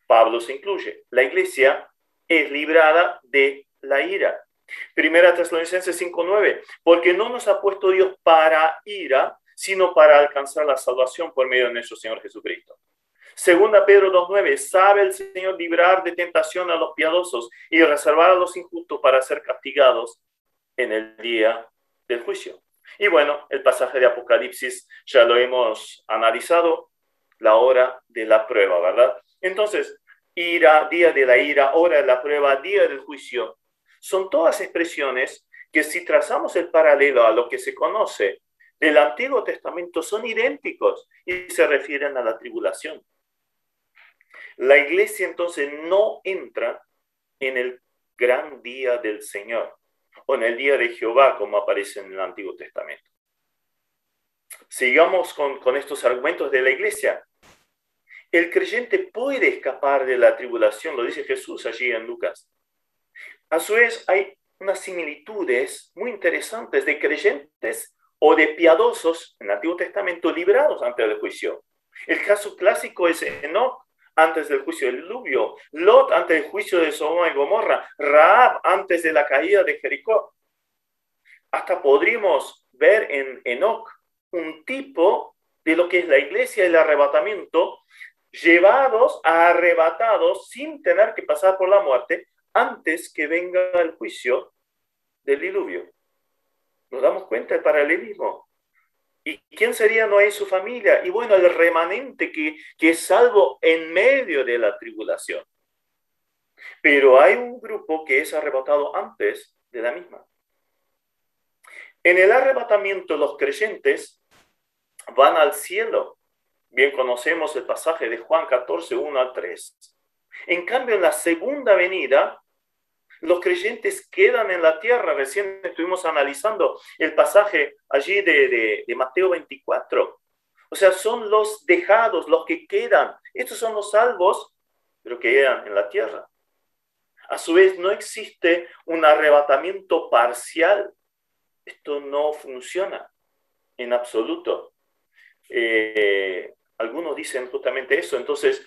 Pablo se incluye. La iglesia es librada de la ira. Primera Tesalonicenses 5:9, porque no nos ha puesto Dios para ira, sino para alcanzar la salvación por medio de nuestro Señor Jesucristo. Segunda Pedro 2:9, sabe el Señor librar de tentación a los piadosos y reservar a los injustos para ser castigados en el día del juicio. Y bueno, el pasaje de Apocalipsis ya lo hemos analizado, la hora de la prueba, ¿verdad? Entonces, ira, día de la ira, hora de la prueba, día del juicio, son todas expresiones que, si trazamos el paralelo a lo que se conoce del Antiguo Testamento, son idénticos y se refieren a la tribulación. La iglesia entonces no entra en el gran día del Señor o en el día de Jehová, como aparece en el Antiguo Testamento. Sigamos con estos argumentos de la iglesia. El creyente puede escapar de la tribulación, lo dice Jesús allí en Lucas. A su vez, hay unas similitudes muy interesantes de creyentes o de piadosos en el Antiguo Testamento librados antes del juicio. El caso clásico es Enoc antes del juicio del diluvio, Lot antes del juicio de Sodoma y Gomorra, Rahab antes de la caída de Jericó. Hasta podríamos ver en Enoc un tipo de lo que es la iglesia y el arrebatamiento, llevados, arrebatados, sin tener que pasar por la muerte, antes que venga el juicio del diluvio. ¿Nos damos cuenta del paralelismo? ¿Y quién sería Noé y su familia? Y bueno, el remanente que es salvo en medio de la tribulación. Pero hay un grupo que es arrebatado antes de la misma. En el arrebatamiento, los creyentes van al cielo. Bien conocemos el pasaje de Juan 14, 1-3. En cambio, en la segunda venida, los creyentes quedan en la tierra. Recién estuvimos analizando el pasaje allí de Mateo 24. O sea, son los dejados, los que quedan. Estos son los salvos, pero que quedan en la tierra. A su vez, no existe un arrebatamiento parcial. Esto no funciona en absoluto. Algunos dicen justamente eso. Entonces,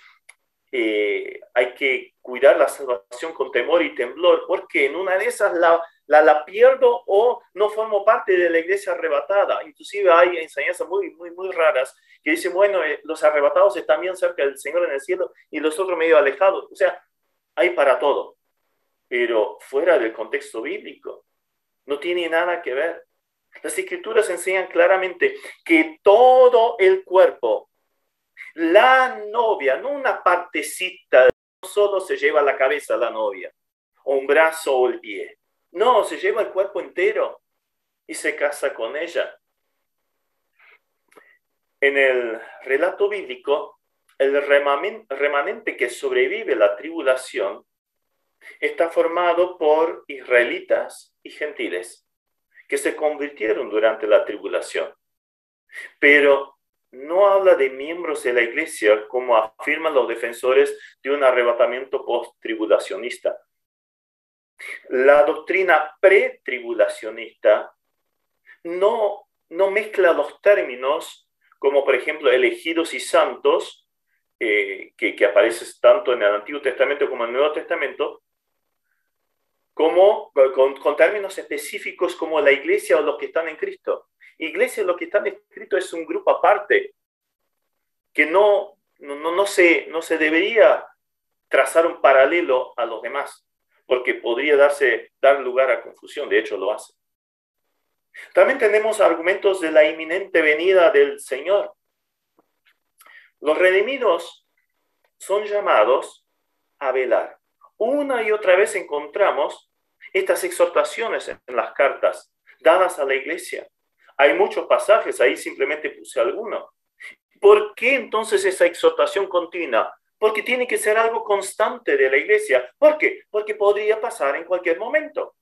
hay que cuidar la salvación con temor y temblor, porque en una de esas la pierdo o no formo parte de la iglesia arrebatada. Inclusive hay enseñanzas muy raras que dicen, bueno, los arrebatados están bien cerca del Señor en el cielo y los otros medio alejados. O sea, hay para todo, pero fuera del contexto bíblico. No tiene nada que ver. Las Escrituras enseñan claramente que todo el cuerpo, la novia, no una partecita, no solo se lleva la cabeza la novia, o un brazo o el pie. No, se lleva el cuerpo entero y se casa con ella. En el relato bíblico, el remanente que sobrevive la tribulación está formado por israelitas y gentiles que se convirtieron durante la tribulación. Pero no habla de miembros de la iglesia como afirman los defensores de un arrebatamiento post-tribulacionista. La doctrina pretribulacionista no mezcla los términos como, por ejemplo, elegidos y santos, que aparecen tanto en el Antiguo Testamento como en el Nuevo Testamento, como con términos específicos como la iglesia o los que están en Cristo. Iglesia, lo que están escrito, es un grupo aparte, que no se debería trazar un paralelo a los demás, porque podría dar lugar a confusión. De hecho, lo hace. También tenemos argumentos de la inminente venida del Señor. Los redimidos son llamados a velar. Una y otra vez encontramos estas exhortaciones en las cartas dadas a la iglesia. Hay muchos pasajes, ahí simplemente puse alguno. ¿Por qué entonces esa exhortación continua? Porque tiene que ser algo constante de la iglesia. ¿Por qué? Porque podría pasar en cualquier momento.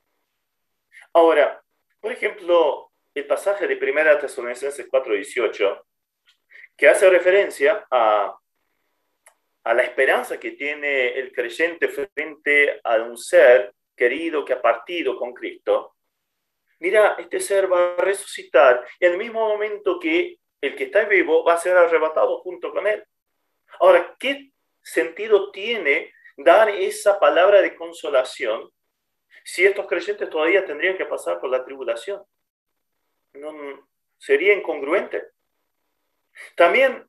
Ahora, por ejemplo, el pasaje de 1 Tesalonicenses 4:18, que hace referencia a la esperanza que tiene el creyente frente a un ser querido que ha partido con Cristo. Mira, este ser va a resucitar en el mismo momento que el que está vivo va a ser arrebatado junto con él. Ahora, ¿qué sentido tiene dar esa palabra de consolación si estos creyentes todavía tendrían que pasar por la tribulación? No, sería incongruente. También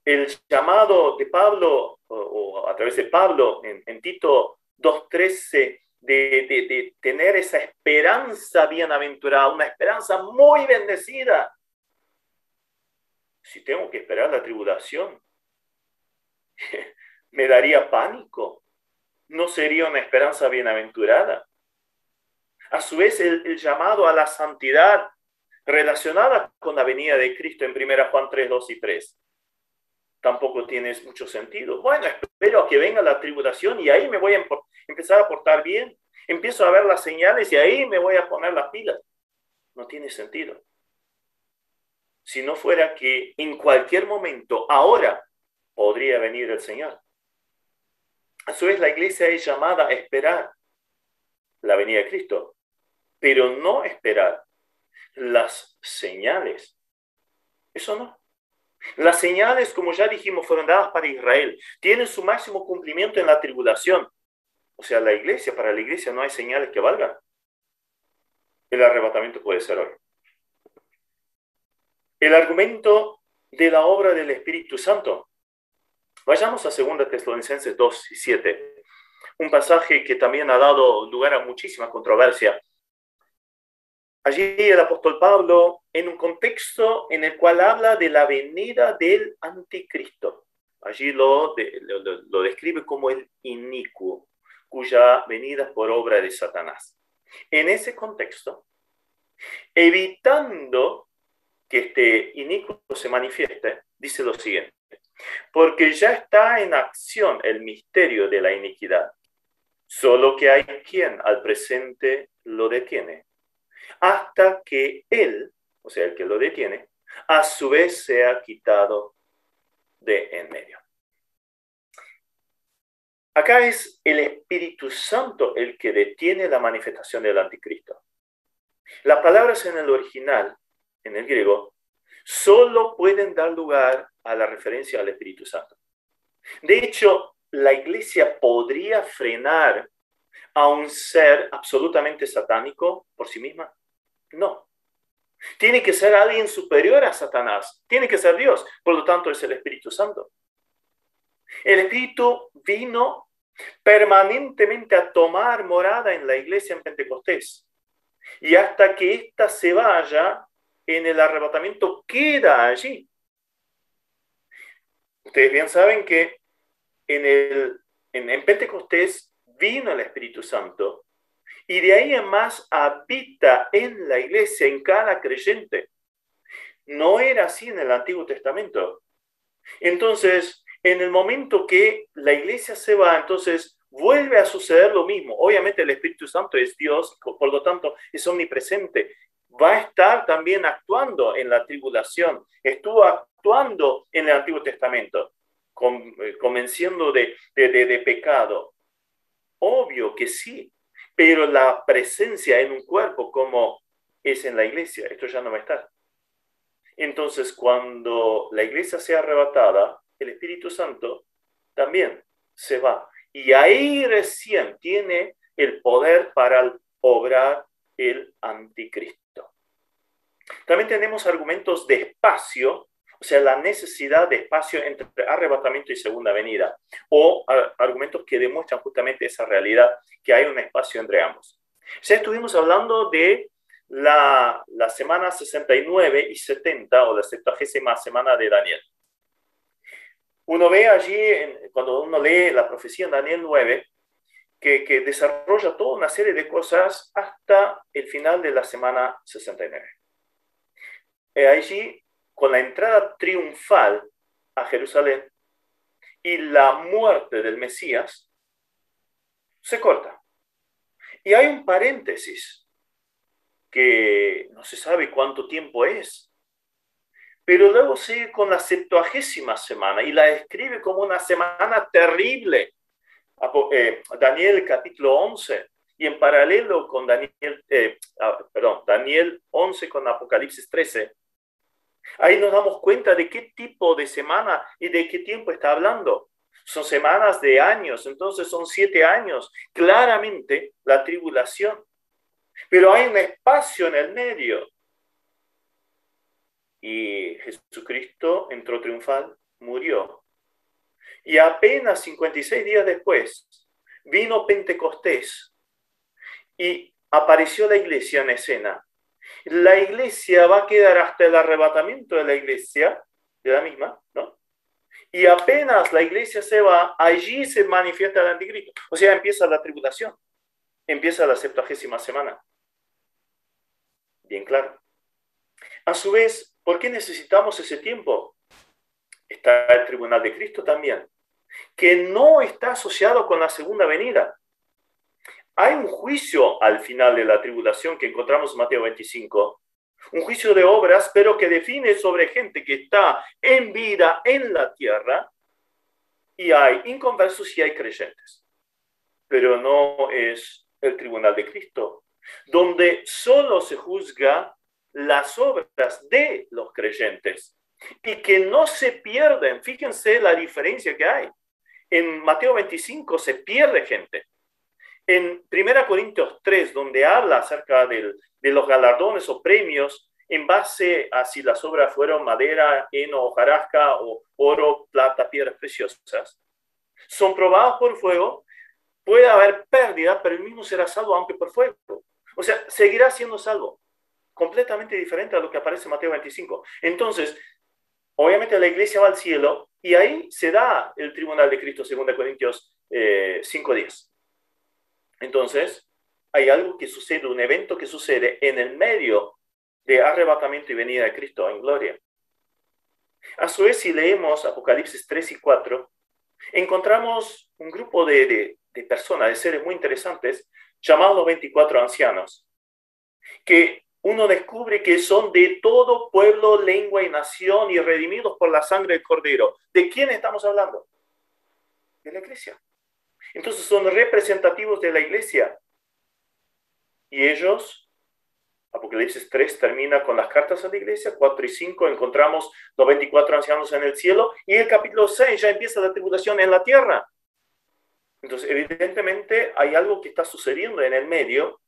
el llamado de Pablo, o a través de Pablo en Tito 2:13, de tener esa esperanza bienaventurada, una esperanza muy bendecida. Si tengo que esperar la tribulación, me daría pánico. No sería una esperanza bienaventurada. A su vez, el llamado a la santidad relacionada con la venida de Cristo en 1 Juan 3:2 y 3. Tampoco tiene mucho sentido. Bueno, espero a que venga la tribulación y ahí me voy a empezar a portar bien. Empiezo a ver las señales y ahí me voy a poner las pilas. No tiene sentido. Si no fuera que en cualquier momento, ahora, podría venir el Señor. A su vez, la iglesia es llamada a esperar la venida de Cristo, pero no esperar las señales. Eso no. Las señales, como ya dijimos, fueron dadas para Israel. Tienen su máximo cumplimiento en la tribulación. O sea, para la iglesia no hay señales que valgan. El arrebatamiento puede ser hoy. El argumento de la obra del Espíritu Santo. Vayamos a 2 Tesalonicenses 2:7. Un pasaje que también ha dado lugar a muchísima controversia. Allí el apóstol Pablo, en un contexto en el cual habla de la venida del anticristo. Allí lo describe como el inicuo, cuya venida es por obra de Satanás. En ese contexto, evitando que este inicuo se manifieste, dice lo siguiente: porque ya está en acción el misterio de la iniquidad, solo que hay quien al presente lo detiene, hasta que él, o sea, el que lo detiene, a su vez sea quitado de en medio. Acá es el Espíritu Santo el que detiene la manifestación del anticristo. Las palabras en el original, en el griego, solo pueden dar lugar a la referencia al Espíritu Santo. De hecho, la iglesia podría frenar a un ser absolutamente satánico por sí misma. No. Tiene que ser alguien superior a Satanás. Tiene que ser Dios. Por lo tanto, es el Espíritu Santo. El Espíritu vino permanentemente a tomar morada en la iglesia en Pentecostés. Y hasta que ésta se vaya, en el arrebatamiento queda allí. Ustedes bien saben que en Pentecostés vino el Espíritu Santo. Y de ahí en más habita en la iglesia, en cada creyente. No era así en el Antiguo Testamento. Entonces, en el momento que la iglesia se va, entonces vuelve a suceder lo mismo. Obviamente el Espíritu Santo es Dios, por lo tanto es omnipresente. Va a estar también actuando en la tribulación. Estuvo actuando en el Antiguo Testamento, convenciendo de pecado. Obvio que sí. Pero la presencia en un cuerpo como es en la iglesia, esto ya no va a estar. Entonces, cuando la iglesia sea arrebatada, el Espíritu Santo también se va. Y ahí recién tiene el poder para obrar el anticristo. También tenemos argumentos de espacio, o sea, la necesidad de espacio entre arrebatamiento y segunda venida, o argumentos que demuestran justamente esa realidad, que hay un espacio entre ambos. Ya estuvimos hablando de la semana 69 y 70, o la 70ª semana de Daniel. Uno ve allí, cuando uno lee la profecía en Daniel 9, que desarrolla toda una serie de cosas hasta el final de la semana 69. Allí, con la entrada triunfal a Jerusalén y la muerte del Mesías, se corta. Y hay un paréntesis que no se sabe cuánto tiempo es, pero luego sigue con la 70ª semana y la describe como una semana terrible. Daniel capítulo 11, y en paralelo con Daniel 11 con Apocalipsis 13, ahí nos damos cuenta de qué tipo de semana y de qué tiempo está hablando. Son semanas de años, entonces son 7 años, claramente la tribulación. Pero hay un espacio en el medio. Y Jesucristo entró triunfal, murió. Y apenas 56 días después vino Pentecostés y apareció la iglesia en escena. La iglesia va a quedar hasta el arrebatamiento de la iglesia, de la misma, ¿no? Y apenas la iglesia se va, allí se manifiesta el anticristo. O sea, empieza la tribulación, empieza la 70ª semana. Bien claro. A su vez, ¿por qué necesitamos ese tiempo? Está el tribunal de Cristo también, que no está asociado con la segunda venida. Hay un juicio al final de la tribulación que encontramos en Mateo 25, un juicio de obras, pero que define sobre gente que está en vida en la tierra, y hay inconversos y hay creyentes. Pero no es el tribunal de Cristo, donde solo se juzga las obras de los creyentes y que no se pierden. Fíjense la diferencia que hay. En Mateo 25 se pierde gente. En 1 Corintios 3, donde habla acerca de los galardones o premios en base a si las obras fueron madera, heno, hojarasca o oro, plata, piedras preciosas, son probados por fuego, puede haber pérdida, pero el mismo será salvo aunque por fuego. O sea, seguirá siendo salvo. Completamente diferente a lo que aparece en Mateo 25. Entonces, obviamente la iglesia va al cielo y ahí se da el tribunal de Cristo, 2 Corintios 5:10. Entonces, hay algo que sucede, un evento que sucede en el medio de arrebatamiento y venida de Cristo en gloria. A su vez, si leemos Apocalipsis 3 y 4, encontramos un grupo de personas, de seres muy interesantes, llamados los 24 ancianos, que uno descubre que son de todo pueblo, lengua y nación y redimidos por la sangre del Cordero. ¿De quién estamos hablando? De la iglesia. Entonces son representativos de la iglesia. Y ellos, Apocalipsis 3 termina con las cartas a la iglesia, 4 y 5 encontramos los 24 ancianos en el cielo, y el capítulo 6 ya empieza la tribulación en la tierra. Entonces, evidentemente, hay algo que está sucediendo en el medio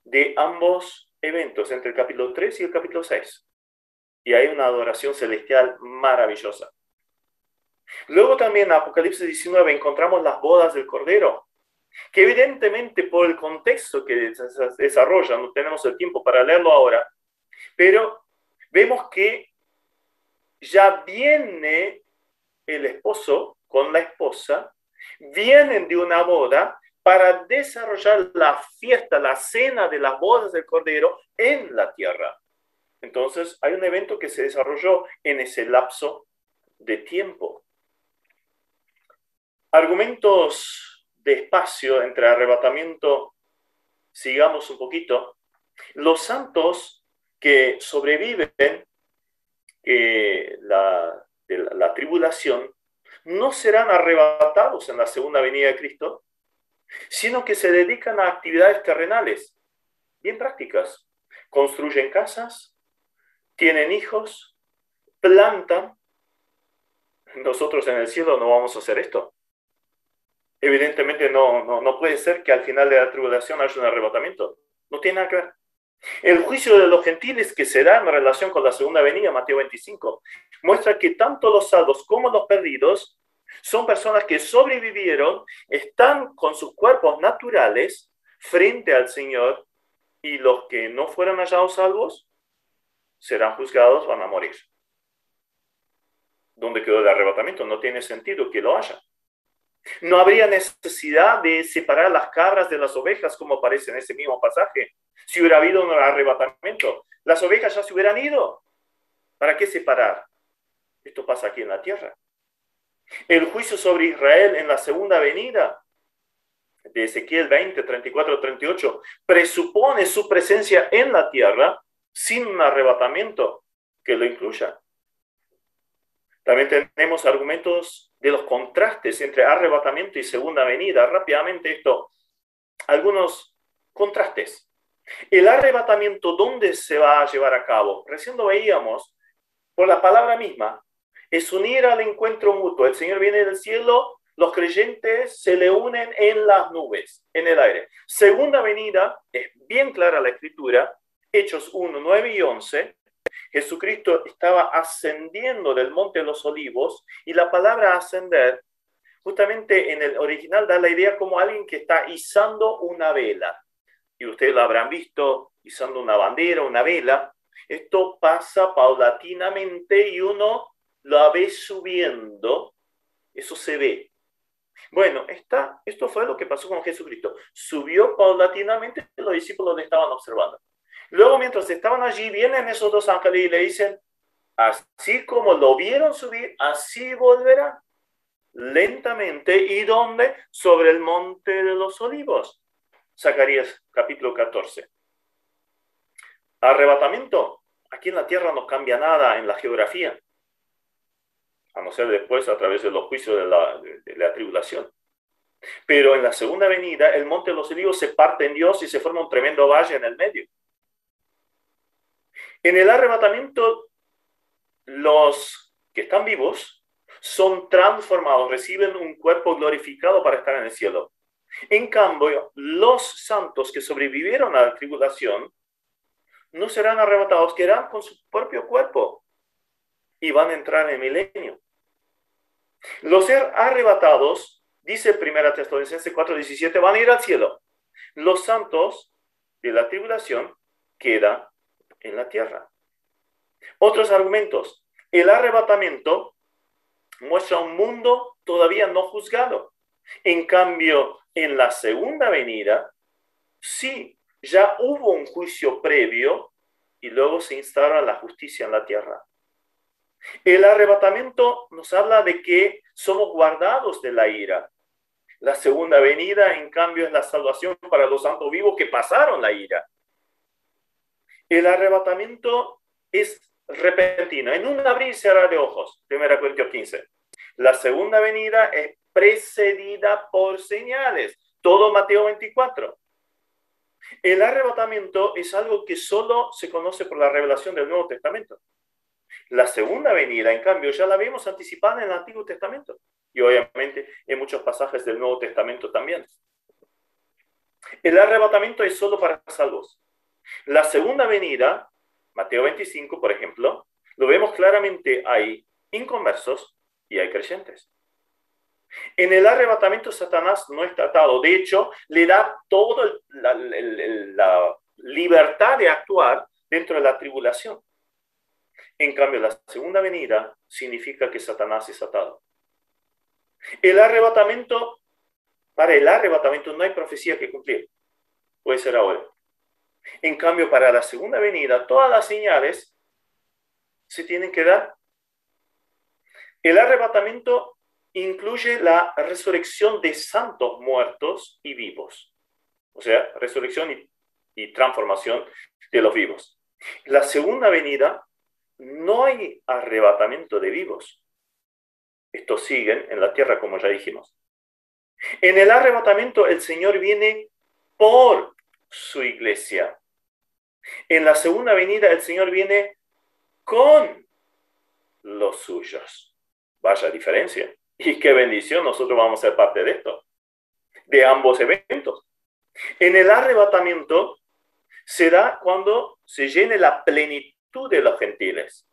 de ambos eventos, entre el capítulo 3 y el capítulo 6. Y hay una adoración celestial maravillosa. Luego también en Apocalipsis 19 encontramos las bodas del Cordero, que evidentemente por el contexto que se desarrolla, no tenemos el tiempo para leerlo ahora, pero vemos que ya viene el esposo con la esposa, vienen de una boda para desarrollar la fiesta, la cena de las bodas del Cordero en la tierra. Entonces, hay un evento que se desarrolló en ese lapso de tiempo. Argumentos de espacio entre arrebatamiento, sigamos un poquito. Los santos que sobreviven la tribulación no serán arrebatados en la segunda venida de Cristo, sino que se dedican a actividades terrenales, bien prácticas. Construyen casas, tienen hijos, plantan. Nosotros en el cielo no vamos a hacer esto. Evidentemente no puede ser que al final de la tribulación haya un arrebatamiento. No tiene nada que ver. El juicio de los gentiles que se da en relación con la segunda venida, Mateo 25, muestra que tanto los salvos como los perdidos son personas que sobrevivieron, están con sus cuerpos naturales frente al Señor, y los que no fueron hallados salvos serán juzgados, van a morir. Donde ¿Dónde quedó el arrebatamiento? No tiene sentido que lo haya. No habría necesidad de separar las cabras de las ovejas, como aparece en ese mismo pasaje. Si hubiera habido un arrebatamiento, las ovejas ya se hubieran ido. ¿Para qué separar? Esto pasa aquí en la tierra. El juicio sobre Israel en la segunda venida de Ezequiel 20, 34, 38 presupone su presencia en la tierra sin un arrebatamiento que lo incluya. También tenemos argumentos de los contrastes entre arrebatamiento y segunda venida. Rápidamente algunos contrastes. El arrebatamiento, ¿dónde se va a llevar a cabo? Recién lo veíamos por la palabra misma. Es unir al encuentro mutuo. El Señor viene del cielo, los creyentes se le unen en las nubes, en el aire. Segunda venida, es bien clara la escritura, Hechos 1, 9 y 11. Jesucristo estaba ascendiendo del monte de los olivos y la palabra ascender justamente en el original da la idea como alguien que está izando una vela. Y ustedes lo habrán visto izando una bandera, una vela. Esto pasa paulatinamente y uno lo ve subiendo. Eso se ve. Bueno, esto fue lo que pasó con Jesucristo. Subió paulatinamente, los discípulos le estaban observando. Luego, mientras estaban allí, vienen esos dos ángeles y le dicen, así como lo vieron subir, así volverá lentamente. ¿Y dónde? Sobre el monte de los olivos. Zacarías capítulo 14. Arrebatamiento. Aquí en la tierra no cambia nada en la geografía, a no ser después a través de los juicios de la tribulación. Pero en la segunda venida, el monte de los olivos se parte en Dios y se forma un tremendo valle en el medio. En el arrebatamiento, los que están vivos son transformados, reciben un cuerpo glorificado para estar en el cielo. En cambio, los santos que sobrevivieron a la tribulación no serán arrebatados, quedarán con su propio cuerpo y van a entrar en el milenio. Los ser arrebatados, dice 1 Tesalonicenses 4:17, van a ir al cielo. Los santos de la tribulación quedan en la tierra. Otros argumentos. El arrebatamiento muestra un mundo todavía no juzgado. En cambio, en la segunda venida, sí, ya hubo un juicio previo y luego se instaura la justicia en la tierra. El arrebatamiento nos habla de que somos guardados de la ira. La segunda venida, en cambio, es la salvación para los santos vivos que pasaron la ira. El arrebatamiento es repentino, en un abrir y cerrar de ojos, 1 Corintios 15. La segunda venida es precedida por señales, todo Mateo 24. El arrebatamiento es algo que solo se conoce por la revelación del Nuevo Testamento. La segunda venida, en cambio, ya la vemos anticipada en el Antiguo Testamento y obviamente en muchos pasajes del Nuevo Testamento también. El arrebatamiento es solo para salvos. La segunda venida, Mateo 25, por ejemplo, lo vemos claramente, hay inconversos y hay creyentes. En el arrebatamiento Satanás no está atado, de hecho, le da toda la libertad de actuar dentro de la tribulación. En cambio, la segunda venida significa que Satanás es atado. El arrebatamiento, para el arrebatamiento no hay profecía que cumplir. Puede ser ahora. En cambio, para la segunda venida, todas las señales se tienen que dar. El arrebatamiento incluye la resurrección de santos muertos y vivos. O sea, resurrección y transformación de los vivos. La segunda venida, no hay arrebatamiento de vivos. Estos siguen en la tierra, como ya dijimos. En el arrebatamiento, el Señor viene por su iglesia. En la segunda venida, el Señor viene con los suyos. Vaya diferencia. Y qué bendición, nosotros vamos a ser parte de esto, de ambos eventos. En el arrebatamiento se da cuando se llene la plenitud de los gentiles.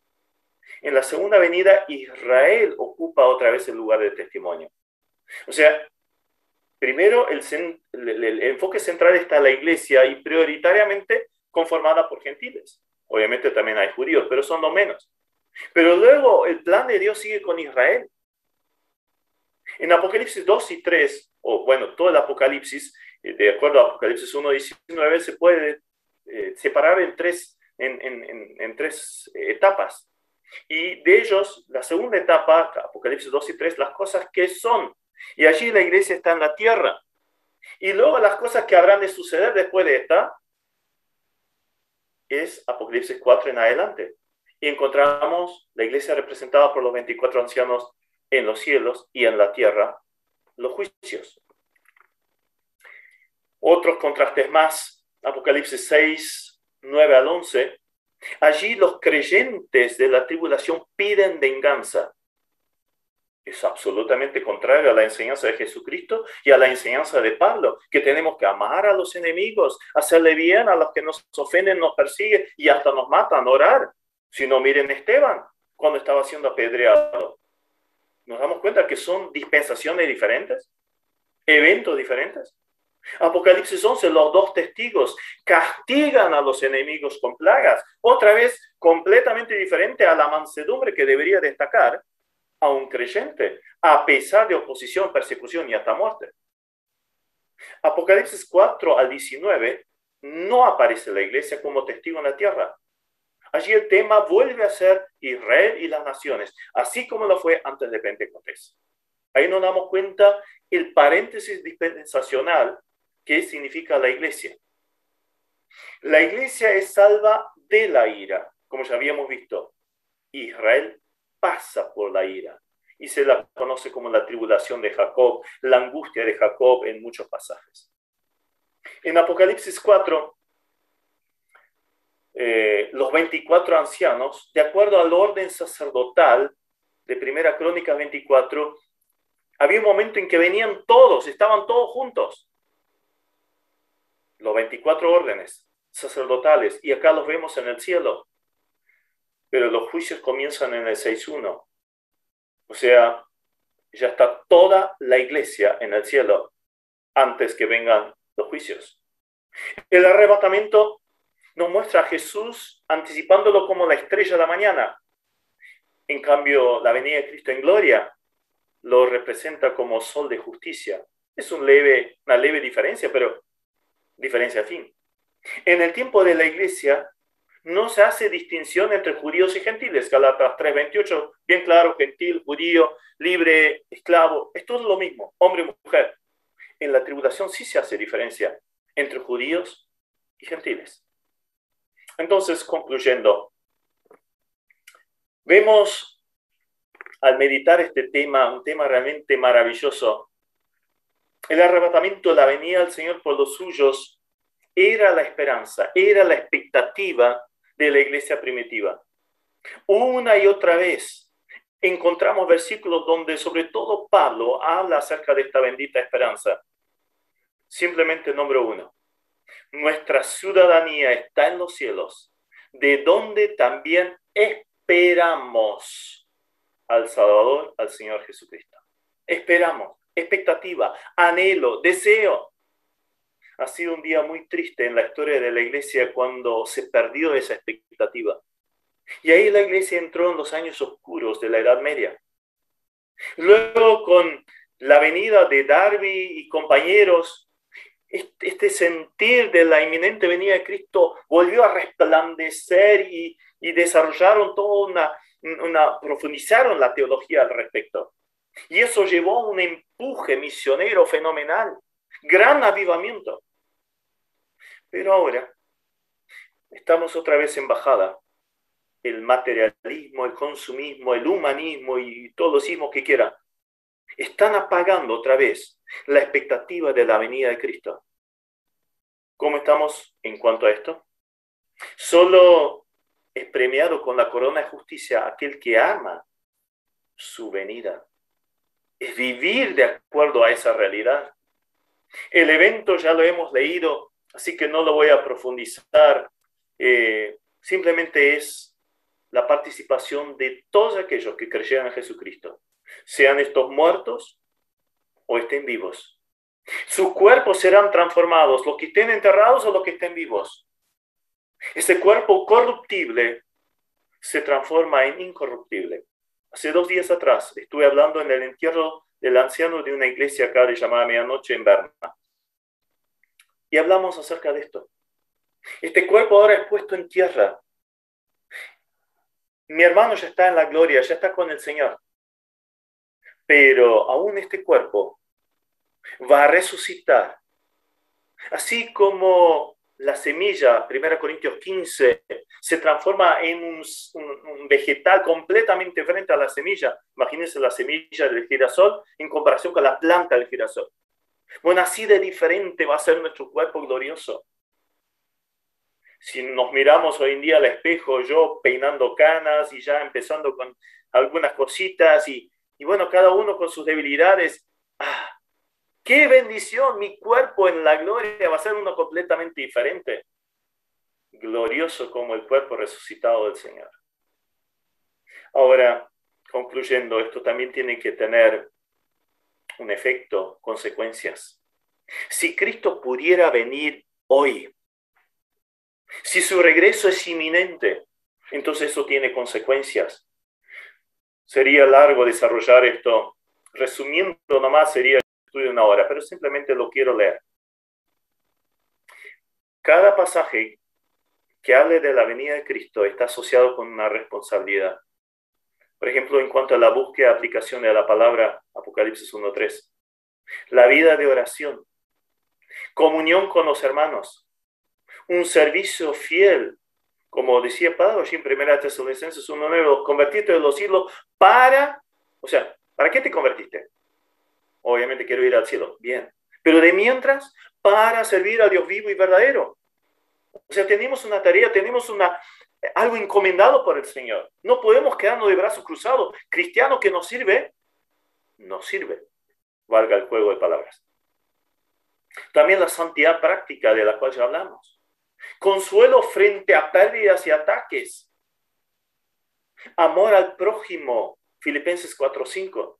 En la segunda venida, Israel ocupa otra vez el lugar de testimonio. O sea, primero el enfoque central está en la iglesia y prioritariamente conformada por gentiles. Obviamente también hay judíos, pero son los menos. Pero luego el plan de Dios sigue con Israel. En Apocalipsis 2 y 3, o bueno, todo el Apocalipsis, de acuerdo a Apocalipsis 1:19, se puede separar en tres etapas. Y de ellos, la segunda etapa, Apocalipsis 2 y 3, las cosas que son. Y allí la iglesia está en la tierra. Y luego las cosas que habrán de suceder después de esta, es Apocalipsis 4 en adelante. Y encontramos la iglesia representada por los 24 ancianos en los cielos y en la tierra, los juicios. Otros contrastes más, Apocalipsis 6, 9 al 11. Allí los creyentes de la tribulación piden venganza. Es absolutamente contrario a la enseñanza de Jesucristo y a la enseñanza de Pablo, que tenemos que amar a los enemigos, hacerle bien a los que nos ofenden, nos persiguen y hasta nos matan, orar. Si no, miren Esteban, cuando estaba siendo apedreado. ¿Nos damos cuenta que son dispensaciones diferentes? ¿Eventos diferentes? Apocalipsis 11, los dos testigos castigan a los enemigos con plagas. Otra vez, completamente diferente a la mansedumbre que debería destacar a un creyente, a pesar de oposición, persecución y hasta muerte. Apocalipsis 4 al 19, no aparece la iglesia como testigo en la tierra. Allí el tema vuelve a ser Israel y las naciones, así como lo fue antes de Pentecostés. Ahí nos damos cuenta el paréntesis dispensacional que significa la iglesia. La iglesia es salva de la ira, como ya habíamos visto. Israel pasa por la ira y se la conoce como la tribulación de Jacob, la angustia de Jacob en muchos pasajes. En Apocalipsis 4, los 24 ancianos, de acuerdo al orden sacerdotal de Primera Crónica 24, había un momento en que venían todos, estaban todos juntos. Los 24 órdenes sacerdotales, y acá los vemos en el cielo. Pero los juicios comienzan en el 6:1. O sea, ya está toda la iglesia en el cielo antes que vengan los juicios. El arrebatamiento nos muestra a Jesús anticipándolo como la estrella de la mañana. En cambio, la venida de Cristo en gloria lo representa como sol de justicia. Es una leve diferencia, pero diferencia al fin. En el tiempo de la iglesia no se hace distinción entre judíos y gentiles. Gálatas 3:28, bien claro, gentil, judío, libre, esclavo, es todo lo mismo, hombre y mujer. En la tribulación sí se hace diferencia entre judíos y gentiles. Entonces, concluyendo, vemos al meditar este tema, un tema realmente maravilloso. El arrebatamiento, la venida del Señor por los suyos, era la esperanza, era la expectativa de la iglesia primitiva. Una y otra vez encontramos versículos donde sobre todo Pablo habla acerca de esta bendita esperanza. Simplemente nombro uno. Nuestra ciudadanía está en los cielos, de donde también esperamos al Salvador, al Señor Jesucristo. Esperamos, expectativa, anhelo, deseo. Ha sido un día muy triste en la historia de la iglesia cuando se perdió esa expectativa. Y ahí la iglesia entró en los años oscuros de la Edad Media. Luego, con la venida de Darby y compañeros, este sentir de la inminente venida de Cristo volvió a resplandecer y desarrollaron toda profundizaron la teología al respecto. Y eso llevó a un empuje misionero fenomenal, gran avivamiento. Pero ahora estamos otra vez en bajada. El materialismo, el consumismo, el humanismo y todos los ismos que quieran están apagando otra vez la expectativa de la venida de Cristo. ¿Cómo estamos en cuanto a esto? Solo es premiado con la corona de justicia aquel que ama su venida. Es vivir de acuerdo a esa realidad. El evento ya lo hemos leído, así que no lo voy a profundizar. Simplemente es la participación de todos aquellos que creyeran en Jesucristo, sean estos muertos o estén vivos. Sus cuerpos serán transformados, los que estén enterrados o los que estén vivos. Ese cuerpo corruptible se transforma en incorruptible. Hace 2 días atrás estuve hablando en el entierro del anciano de una iglesia acá de llamada Medianoche en Berna. Y hablamos acerca de esto. Este cuerpo ahora es puesto en tierra. Mi hermano ya está en la gloria, ya está con el Señor. Pero aún este cuerpo va a resucitar. Así como la semilla, 1 Corintios 15, se transforma en un vegetal completamente diferente a la semilla. Imagínense la semilla del girasol en comparación con la planta del girasol. Bueno, así de diferente va a ser nuestro cuerpo glorioso. Si nos miramos hoy en día al espejo, yo peinando canas y ya empezando con algunas cositas y bueno, cada uno con sus debilidades. ¡Ah! ¡Qué bendición! Mi cuerpo en la gloria va a ser uno completamente diferente. Glorioso como el cuerpo resucitado del Señor. Ahora, concluyendo, esto también tiene que tener un efecto, consecuencias. Si Cristo pudiera venir hoy, si su regreso es inminente, entonces eso tiene consecuencias. Sería largo desarrollar esto. Resumiendo nomás, sería el estudio de 1 hora, pero simplemente lo quiero leer. Cada pasaje que hable de la venida de Cristo está asociado con una responsabilidad. Por ejemplo, en cuanto a la búsqueda y aplicación de la palabra, Apocalipsis 1:3. La vida de oración, comunión con los hermanos, un servicio fiel, como decía Pablo allí en 1 Tesalonicenses 1:9, convertirte de los siglos ¿para qué te convertiste? Obviamente quiero ir al cielo, bien. Pero de mientras, para servir a Dios vivo y verdadero. O sea, tenemos una tarea, tenemos algo encomendado por el Señor. No podemos quedarnos de brazos cruzados. Cristiano que nos sirve, valga el juego de palabras. También la santidad práctica de la cual ya hablamos. Consuelo frente a pérdidas y ataques. Amor al prójimo, Filipenses 4:5.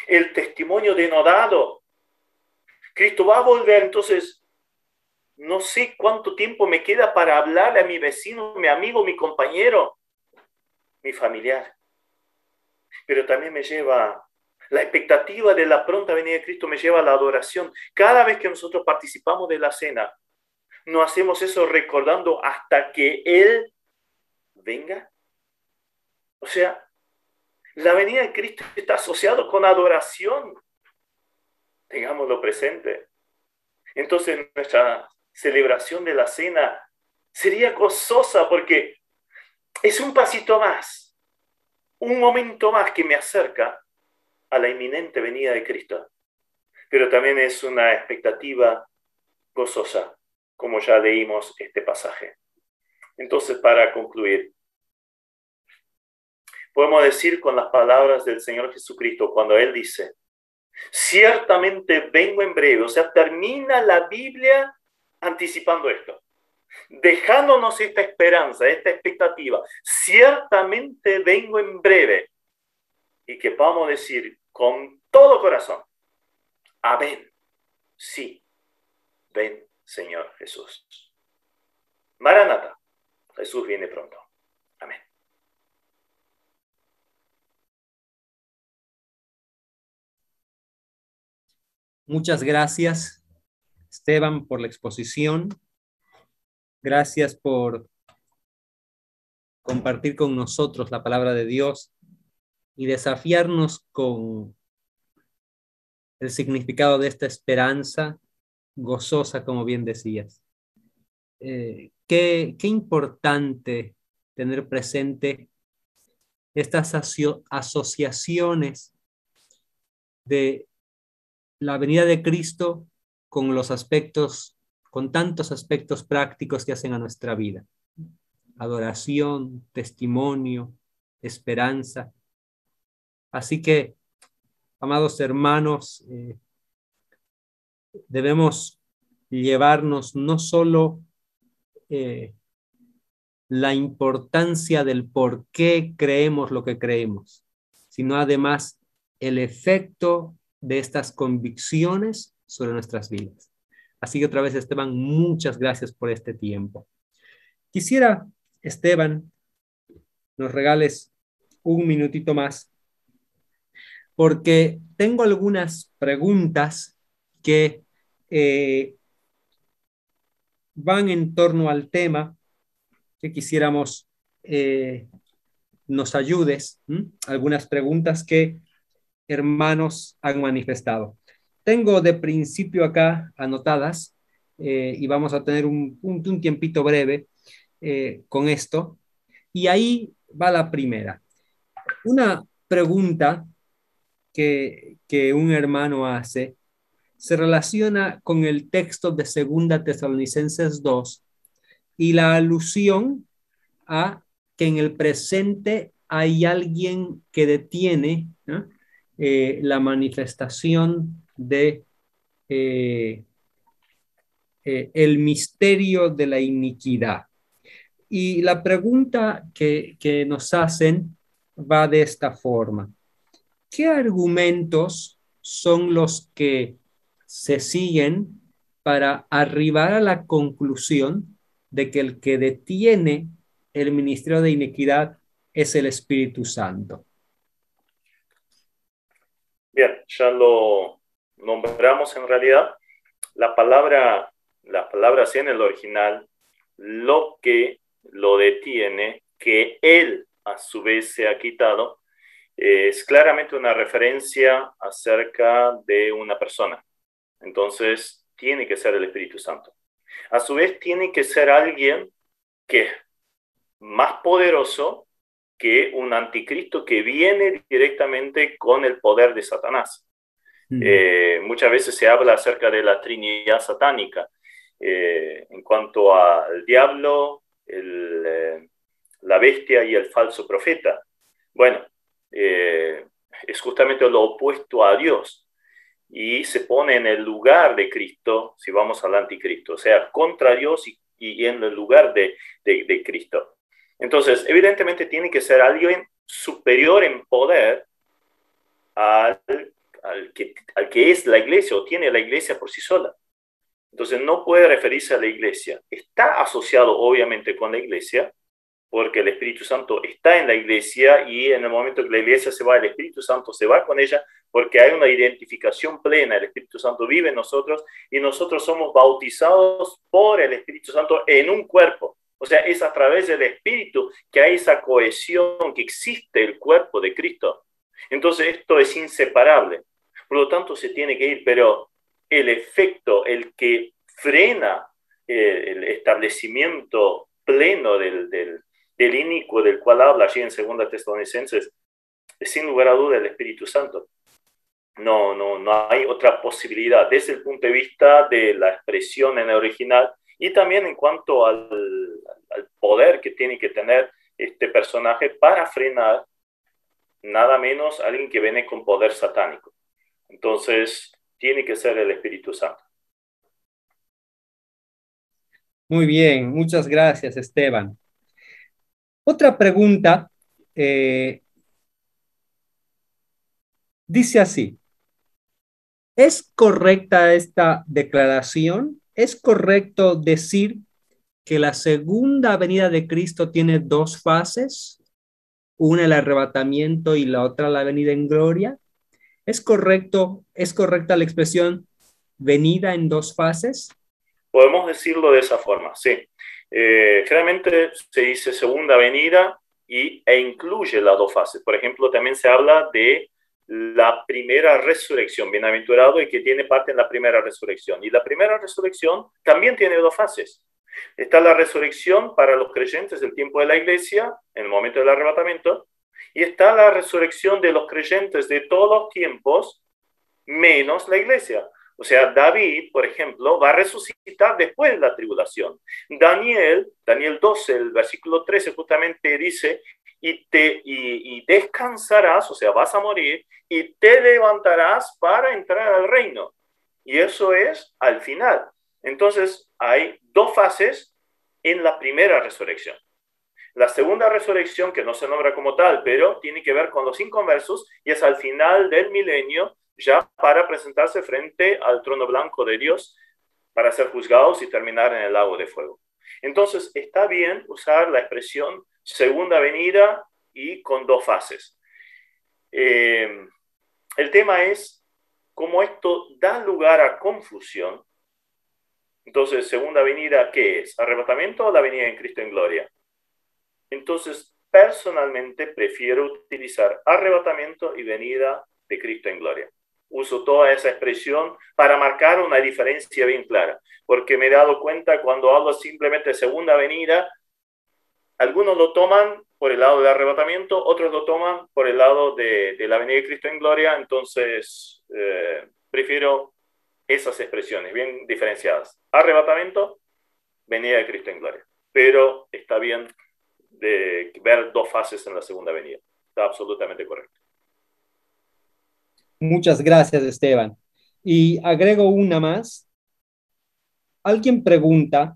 El testimonio denodado. Cristo va a volver, entonces no sé cuánto tiempo me queda para hablarle a mi vecino, mi amigo, mi compañero, mi familiar. Pero también me lleva, la expectativa de la pronta venida de Cristo me lleva a la adoración. Cada vez que nosotros participamos de la cena, no hacemos eso recordando hasta que Él venga. O sea, la venida de Cristo está asociado con adoración. Tengámoslo presente. Entonces nuestra celebración de la cena sería gozosa porque es un pasito más, un momento más que me acerca a la inminente venida de Cristo. Pero también es una expectativa gozosa, como ya leímos este pasaje. Entonces, para concluir, podemos decir con las palabras del Señor Jesucristo cuando Él dice, ciertamente vengo en breve, o sea, termina la Biblia anticipando esto, dejándonos esta esperanza, esta expectativa, ciertamente vengo en breve, y que podamos decir con todo corazón, amén, sí, ven Señor Jesús. Maranata, Jesús viene pronto. Amén. Muchas gracias, Esteban, por la exposición. Gracias por compartir con nosotros la palabra de Dios y desafiarnos con el significado de esta esperanza gozosa, como bien decías. Qué importante tener presente estas asociaciones de la venida de Cristo con los aspectos, con tantos aspectos prácticos que hacen a nuestra vida. Adoración, testimonio, esperanza. Así que, amados hermanos, debemos llevarnos no solo la importancia del por qué creemos lo que creemos, sino además el efecto de estas convicciones sobre nuestras vidas. Así que otra vez, Esteban, muchas gracias por este tiempo. Quisiera, Esteban, nos regales un minutito más, porque tengo algunas preguntas que van en torno al tema que quisiéramos nos ayudes, algunas preguntas que hermanos han manifestado. Tengo de principio acá anotadas y vamos a tener un tiempito breve con esto. Y ahí va la primera. Una pregunta que un hermano hace se relaciona con el texto de Segunda Tesalonicenses 2 y la alusión a que en el presente hay alguien que detiene, ¿no? La manifestación de el misterio de la iniquidad. Y la pregunta que nos hacen va de esta forma. ¿Qué argumentos son los que se siguen para arribar a la conclusión de que el que detiene el ministerio de iniquidad es el Espíritu Santo? Bien, ya lo nombramos en realidad. La palabra sí en el original, lo que lo detiene, que él a su vez se ha quitado, es claramente una referencia acerca de una persona. Entonces, tiene que ser el Espíritu Santo. A su vez, tiene que ser alguien que es más poderoso que un anticristo que viene directamente con el poder de Satanás. Muchas veces se habla acerca de la Trinidad satánica en cuanto al diablo, la bestia y el falso profeta. Bueno, es justamente lo opuesto a Dios y se pone en el lugar de Cristo si vamos al anticristo, o sea, contra Dios y en el lugar de Cristo. Entonces, evidentemente tiene que ser alguien superior en poder al que es la iglesia o tiene la iglesia por sí sola. Entonces no puede referirse a la iglesia. Está asociado obviamente con la iglesia porque el Espíritu Santo está en la iglesia y en el momento que la iglesia se va, el Espíritu Santo se va con ella porque hay una identificación plena. El Espíritu Santo vive en nosotros y nosotros somos bautizados por el Espíritu Santo en un cuerpo. O sea, es a través del Espíritu que hay esa cohesión, que existe el cuerpo de Cristo. Entonces esto es inseparable. Por lo tanto, se tiene que ir, pero el efecto, el que frena el establecimiento pleno del inicuo del cual habla allí en 2 Tesalonicenses, es sin lugar a duda el Espíritu Santo. No hay otra posibilidad desde el punto de vista de la expresión en el original y también en cuanto al poder que tiene que tener este personaje para frenar nada menos alguien que viene con poder satánico. Entonces, tiene que ser el Espíritu Santo. Muy bien, muchas gracias, Esteban. Otra pregunta dice así: ¿es correcta esta declaración? ¿Es correcto decir que la segunda venida de Cristo tiene dos fases? Una el arrebatamiento y la otra la venida en gloria. ¿Es correcta la expresión venida en dos fases? Podemos decirlo de esa forma, sí. Generalmente se dice segunda venida e incluye las dos fases. Por ejemplo, también se habla de la primera resurrección, bienaventurado y que tiene parte en la primera resurrección. Y la primera resurrección también tiene dos fases. Está la resurrección para los creyentes del tiempo de la iglesia, en el momento del arrebatamiento, y está la resurrección de los creyentes de todos los tiempos, menos la iglesia. O sea, David, por ejemplo, va a resucitar después de la tribulación. Daniel 12, el versículo 13, justamente dice, y descansarás, o sea, vas a morir, y te levantarás para entrar al reino. Y eso es al final. Entonces, hay dos fases en la primera resurrección. La segunda resurrección, que no se nombra como tal, pero tiene que ver con los inconversos, y es al final del milenio, ya para presentarse frente al trono blanco de Dios, para ser juzgados y terminar en el lago de fuego. Entonces, está bien usar la expresión segunda venida y con dos fases. El tema es cómo esto da lugar a confusión. Entonces, segunda venida, ¿qué es? ¿Arrebatamiento o la venida en Cristo en gloria? Entonces, personalmente prefiero utilizar arrebatamiento y venida de Cristo en gloria. Uso toda esa expresión para marcar una diferencia bien clara, porque me he dado cuenta cuando hablo simplemente de segunda venida, algunos lo toman por el lado del arrebatamiento, otros lo toman por el lado de la venida de Cristo en gloria, entonces prefiero esas expresiones bien diferenciadas. Arrebatamiento, venida de Cristo en gloria. Pero está bien de ver dos fases en la segunda venida. Está absolutamente correcto. Muchas gracias, Esteban. Y agrego una más. Alguien pregunta,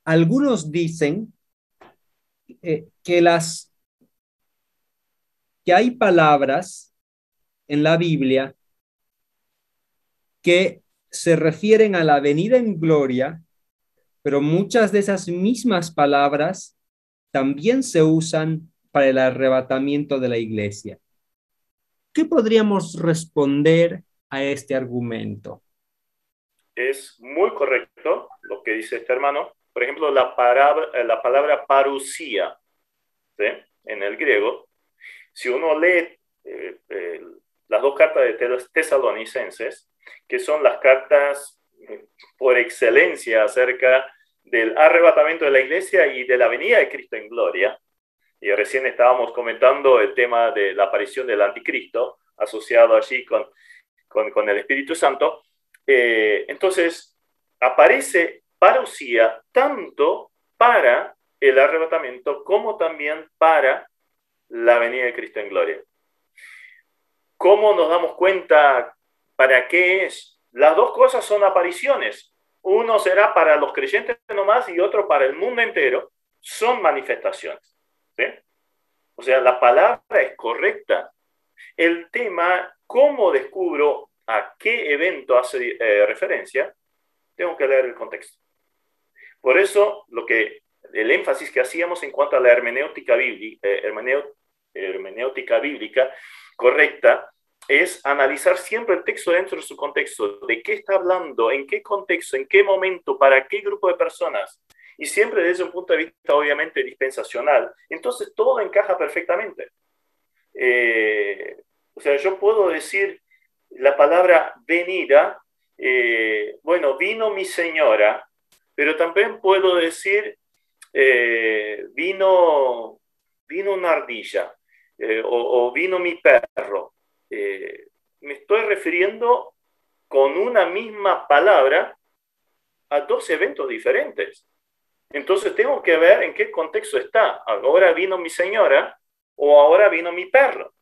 algunos dicen que hay palabras en la Biblia que se refieren a la venida en gloria, pero muchas de esas mismas palabras también se usan para el arrebatamiento de la iglesia. ¿Qué podríamos responder a este argumento? Es muy correcto lo que dice este hermano. Por ejemplo, la palabra parusía, ¿sí? En el griego, si uno lee las dos cartas de Tesalonicenses, que son las cartas por excelencia acerca del arrebatamiento de la iglesia y de la venida de Cristo en gloria, y recién estábamos comentando el tema de la aparición del anticristo asociado allí con el Espíritu Santo, entonces aparece parusía tanto para el arrebatamiento como también para la venida de Cristo en gloria. ¿Cómo nos damos cuenta para qué es? Las dos cosas son apariciones. Uno será para los creyentes nomás y otro para el mundo entero. Son manifestaciones. ¿Sí? O sea, la palabra es correcta. El tema, ¿cómo descubro a qué evento hace referencia? Tengo que leer el contexto. Por eso, el énfasis que hacíamos en cuanto a la hermenéutica bíblica correcta es analizar siempre el texto dentro de su contexto. ¿De qué está hablando? ¿En qué contexto? ¿En qué momento? ¿Para qué grupo de personas? Y siempre desde un punto de vista obviamente dispensacional. Entonces todo encaja perfectamente. O sea, yo puedo decir la palabra venida, bueno, vino mi señora, pero también puedo decir vino una ardilla o vino mi perro. Me estoy refiriendo con una misma palabra a dos eventos diferentes. Entonces tengo que ver en qué contexto está. Ahora vino mi señora o ahora vino mi perro.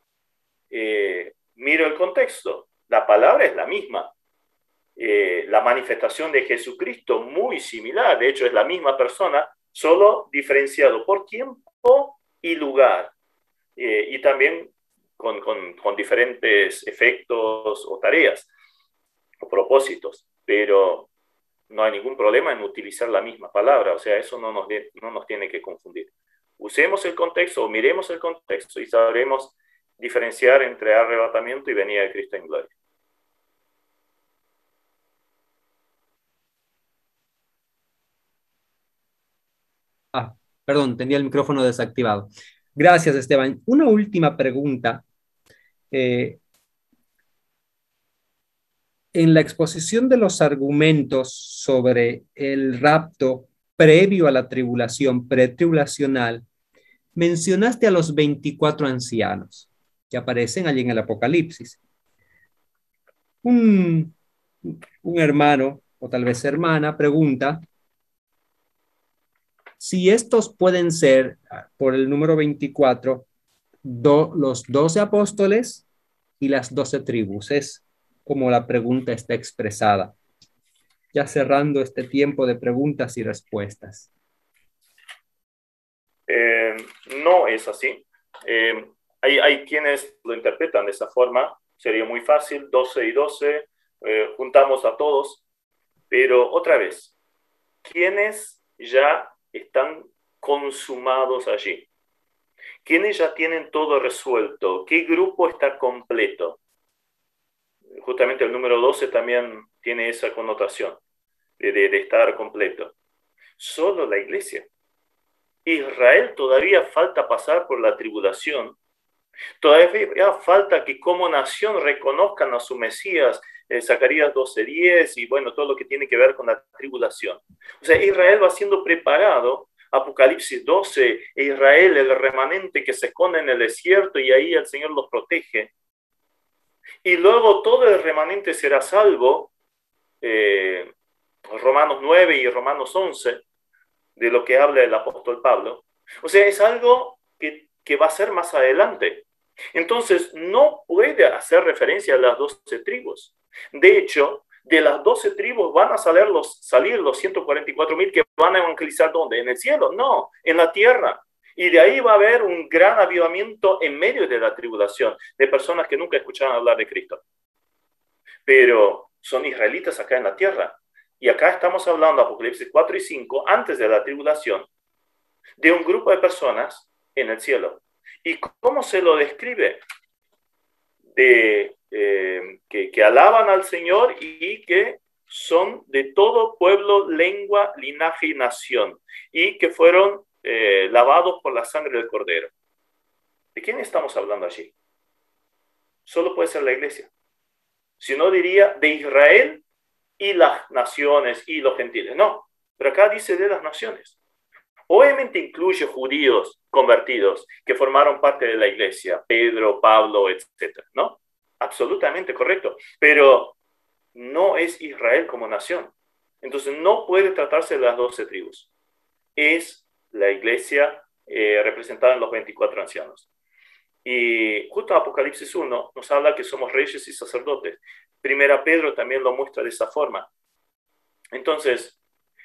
Miro el contexto. La palabra es la misma. La manifestación de Jesucristo muy similar. De hecho, es la misma persona, solo diferenciado por tiempo y lugar. Y también con diferentes efectos o tareas o propósitos. Pero no hay ningún problema en utilizar la misma palabra, o sea, eso no nos tiene que confundir. Usemos el contexto o miremos el contexto y sabremos diferenciar entre arrebatamiento y venida de Cristo en gloria. Perdón, tenía el micrófono desactivado. Gracias, Esteban. Una última pregunta. En la exposición de los argumentos sobre el rapto previo a la tribulación, pretribulacional, mencionaste a los 24 ancianos que aparecen allí en el Apocalipsis. Un hermano, o tal vez hermana, pregunta si estos pueden ser, por el número 24, los 12 apóstoles y las 12 tribus. Es como la pregunta está expresada. Ya cerrando este tiempo de preguntas y respuestas. No es así. Hay quienes lo interpretan de esa forma. Sería muy fácil, 12 y 12, juntamos a todos. Pero otra vez, ¿quiénes ya están consumados allí? ¿Quiénes ya tienen todo resuelto? ¿Qué grupo está completo? Justamente el número 12 también tiene esa connotación de estar completo. Solo la iglesia. Israel todavía falta pasar por la tribulación. Todavía falta que como nación reconozcan a su Mesías, Zacarías 12:10 y bueno, todo lo que tiene que ver con la tribulación. O sea, Israel va siendo preparado, Apocalipsis 12, Israel, el remanente que se esconde en el desierto y ahí el Señor los protege. Y luego todo el remanente será salvo, Romanos 9 y Romanos 11, de lo que habla el apóstol Pablo. O sea, es algo que va a ser más adelante. Entonces, no puede hacer referencia a las 12 tribus. De hecho, de las 12 tribus van a salir los 144.000 que van a evangelizar, ¿dónde? ¿En el cielo? No, en la tierra. Y de ahí va a haber un gran avivamiento en medio de la tribulación, de personas que nunca escucharon hablar de Cristo. Pero son israelitas acá en la tierra. Y acá estamos hablando, Apocalipsis 4 y 5, antes de la tribulación, de un grupo de personas en el cielo. ¿Y cómo se lo describe? Que alaban al Señor y que son de todo pueblo, lengua, linaje y nación, y que fueron lavados por la sangre del Cordero. ¿De quién estamos hablando allí? Solo puede ser la iglesia. Si no, diría de Israel y las naciones y los gentiles. No, pero acá dice de las naciones. Obviamente incluye judíos convertidos que formaron parte de la iglesia, Pedro, Pablo, etc., ¿no? Absolutamente correcto, pero no es Israel como nación. Entonces no puede tratarse de las 12 tribus. Es la iglesia representada en los 24 ancianos. Y justo Apocalipsis 1 nos habla que somos reyes y sacerdotes. Primera Pedro también lo muestra de esa forma. Entonces,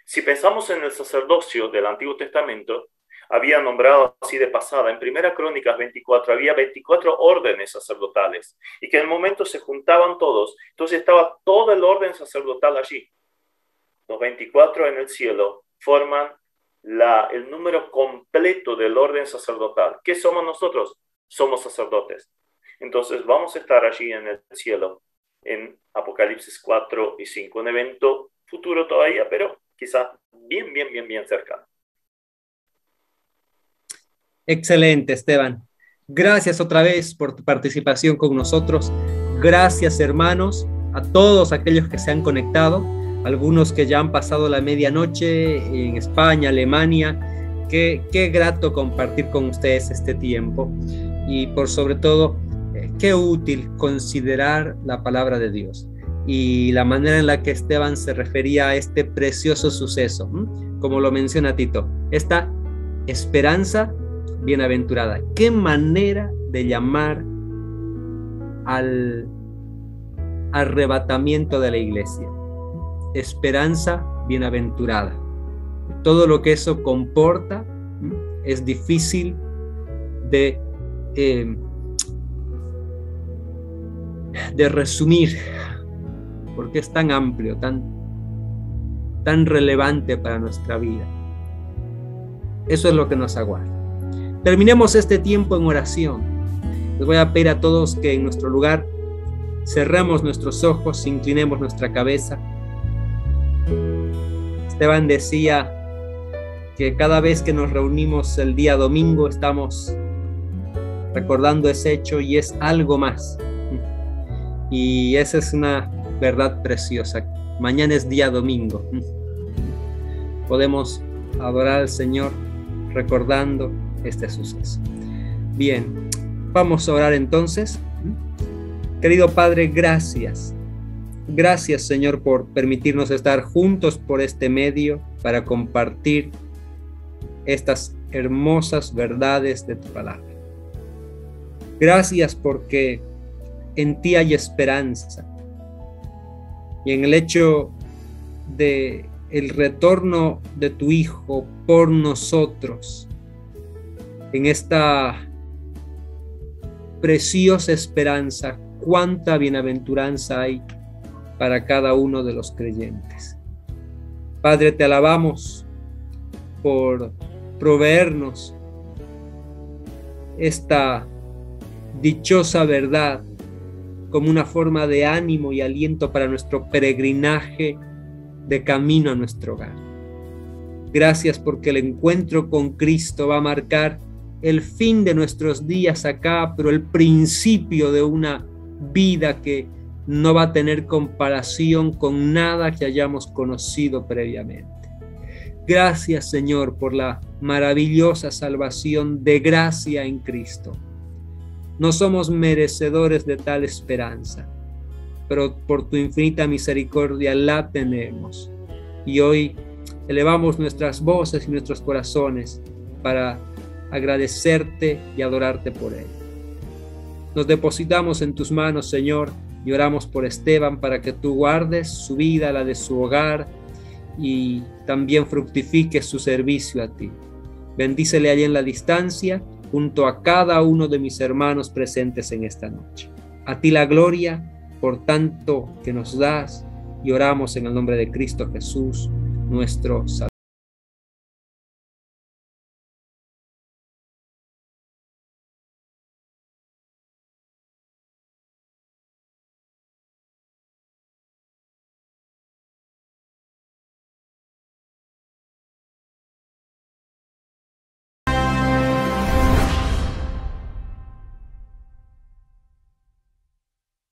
si pensamos en el sacerdocio del Antiguo Testamento, había nombrado así de pasada, en Primera Crónicas 24, había 24 órdenes sacerdotales, y que en el momento se juntaban todos, entonces estaba todo el orden sacerdotal allí. Los 24 en el cielo forman el número completo del orden sacerdotal. ¿Qué somos nosotros? Somos sacerdotes. Entonces vamos a estar allí en el cielo, en Apocalipsis 4 y 5, un evento futuro todavía, pero quizás bien cercano. Excelente, Esteban. Gracias otra vez por tu participación con nosotros. Gracias, hermanos, a todos aquellos que se han conectado, algunos que ya han pasado la medianoche en España, Alemania. Qué grato compartir con ustedes este tiempo y por sobre todo, qué útil considerar la palabra de Dios y la manera en la que Esteban se refería a este precioso suceso, como lo menciona Tito, esta esperanza bienaventurada. Qué manera de llamar al arrebatamiento de la iglesia. Esperanza bienaventurada. Todo lo que eso comporta es difícil de resumir, porque es tan amplio, tan relevante para nuestra vida. Eso es lo que nos aguarda. Terminemos este tiempo en oración. Les voy a pedir a todos que en nuestro lugar cerremos nuestros ojos, inclinemos nuestra cabeza. Esteban decía que cada vez que nos reunimos el día domingo estamos recordando ese hecho y es algo más. Y esa es una verdad preciosa. Mañana es día domingo. Podemos adorar al Señor recordando este suceso. Bien, vamos a orar entonces. Querido Padre, gracias. Gracias, Señor, por permitirnos estar juntos por este medio para compartir estas hermosas verdades de tu palabra. Gracias porque en ti hay esperanza y en el hecho de el retorno de tu Hijo por nosotros, en esta preciosa esperanza, cuánta bienaventuranza hay para cada uno de los creyentes. Padre, te alabamos por proveernos esta dichosa verdad como una forma de ánimo y aliento para nuestro peregrinaje de camino a nuestro hogar. Gracias porque el encuentro con Cristo va a marcar el fin de nuestros días acá, pero el principio de una vida que no va a tener comparación con nada que hayamos conocido previamente. Gracias, Señor, por la maravillosa salvación de gracia en Cristo. No somos merecedores de tal esperanza, pero por tu infinita misericordia la tenemos. Y hoy elevamos nuestras voces y nuestros corazones para agradecerte y adorarte por él. Nos depositamos en tus manos, Señor, y oramos por Esteban para que tú guardes su vida, la de su hogar, y también fructifiques su servicio a ti. Bendícele allí en la distancia, junto a cada uno de mis hermanos presentes en esta noche. A ti la gloria por tanto que nos das, y oramos en el nombre de Cristo Jesús, nuestro Salvador.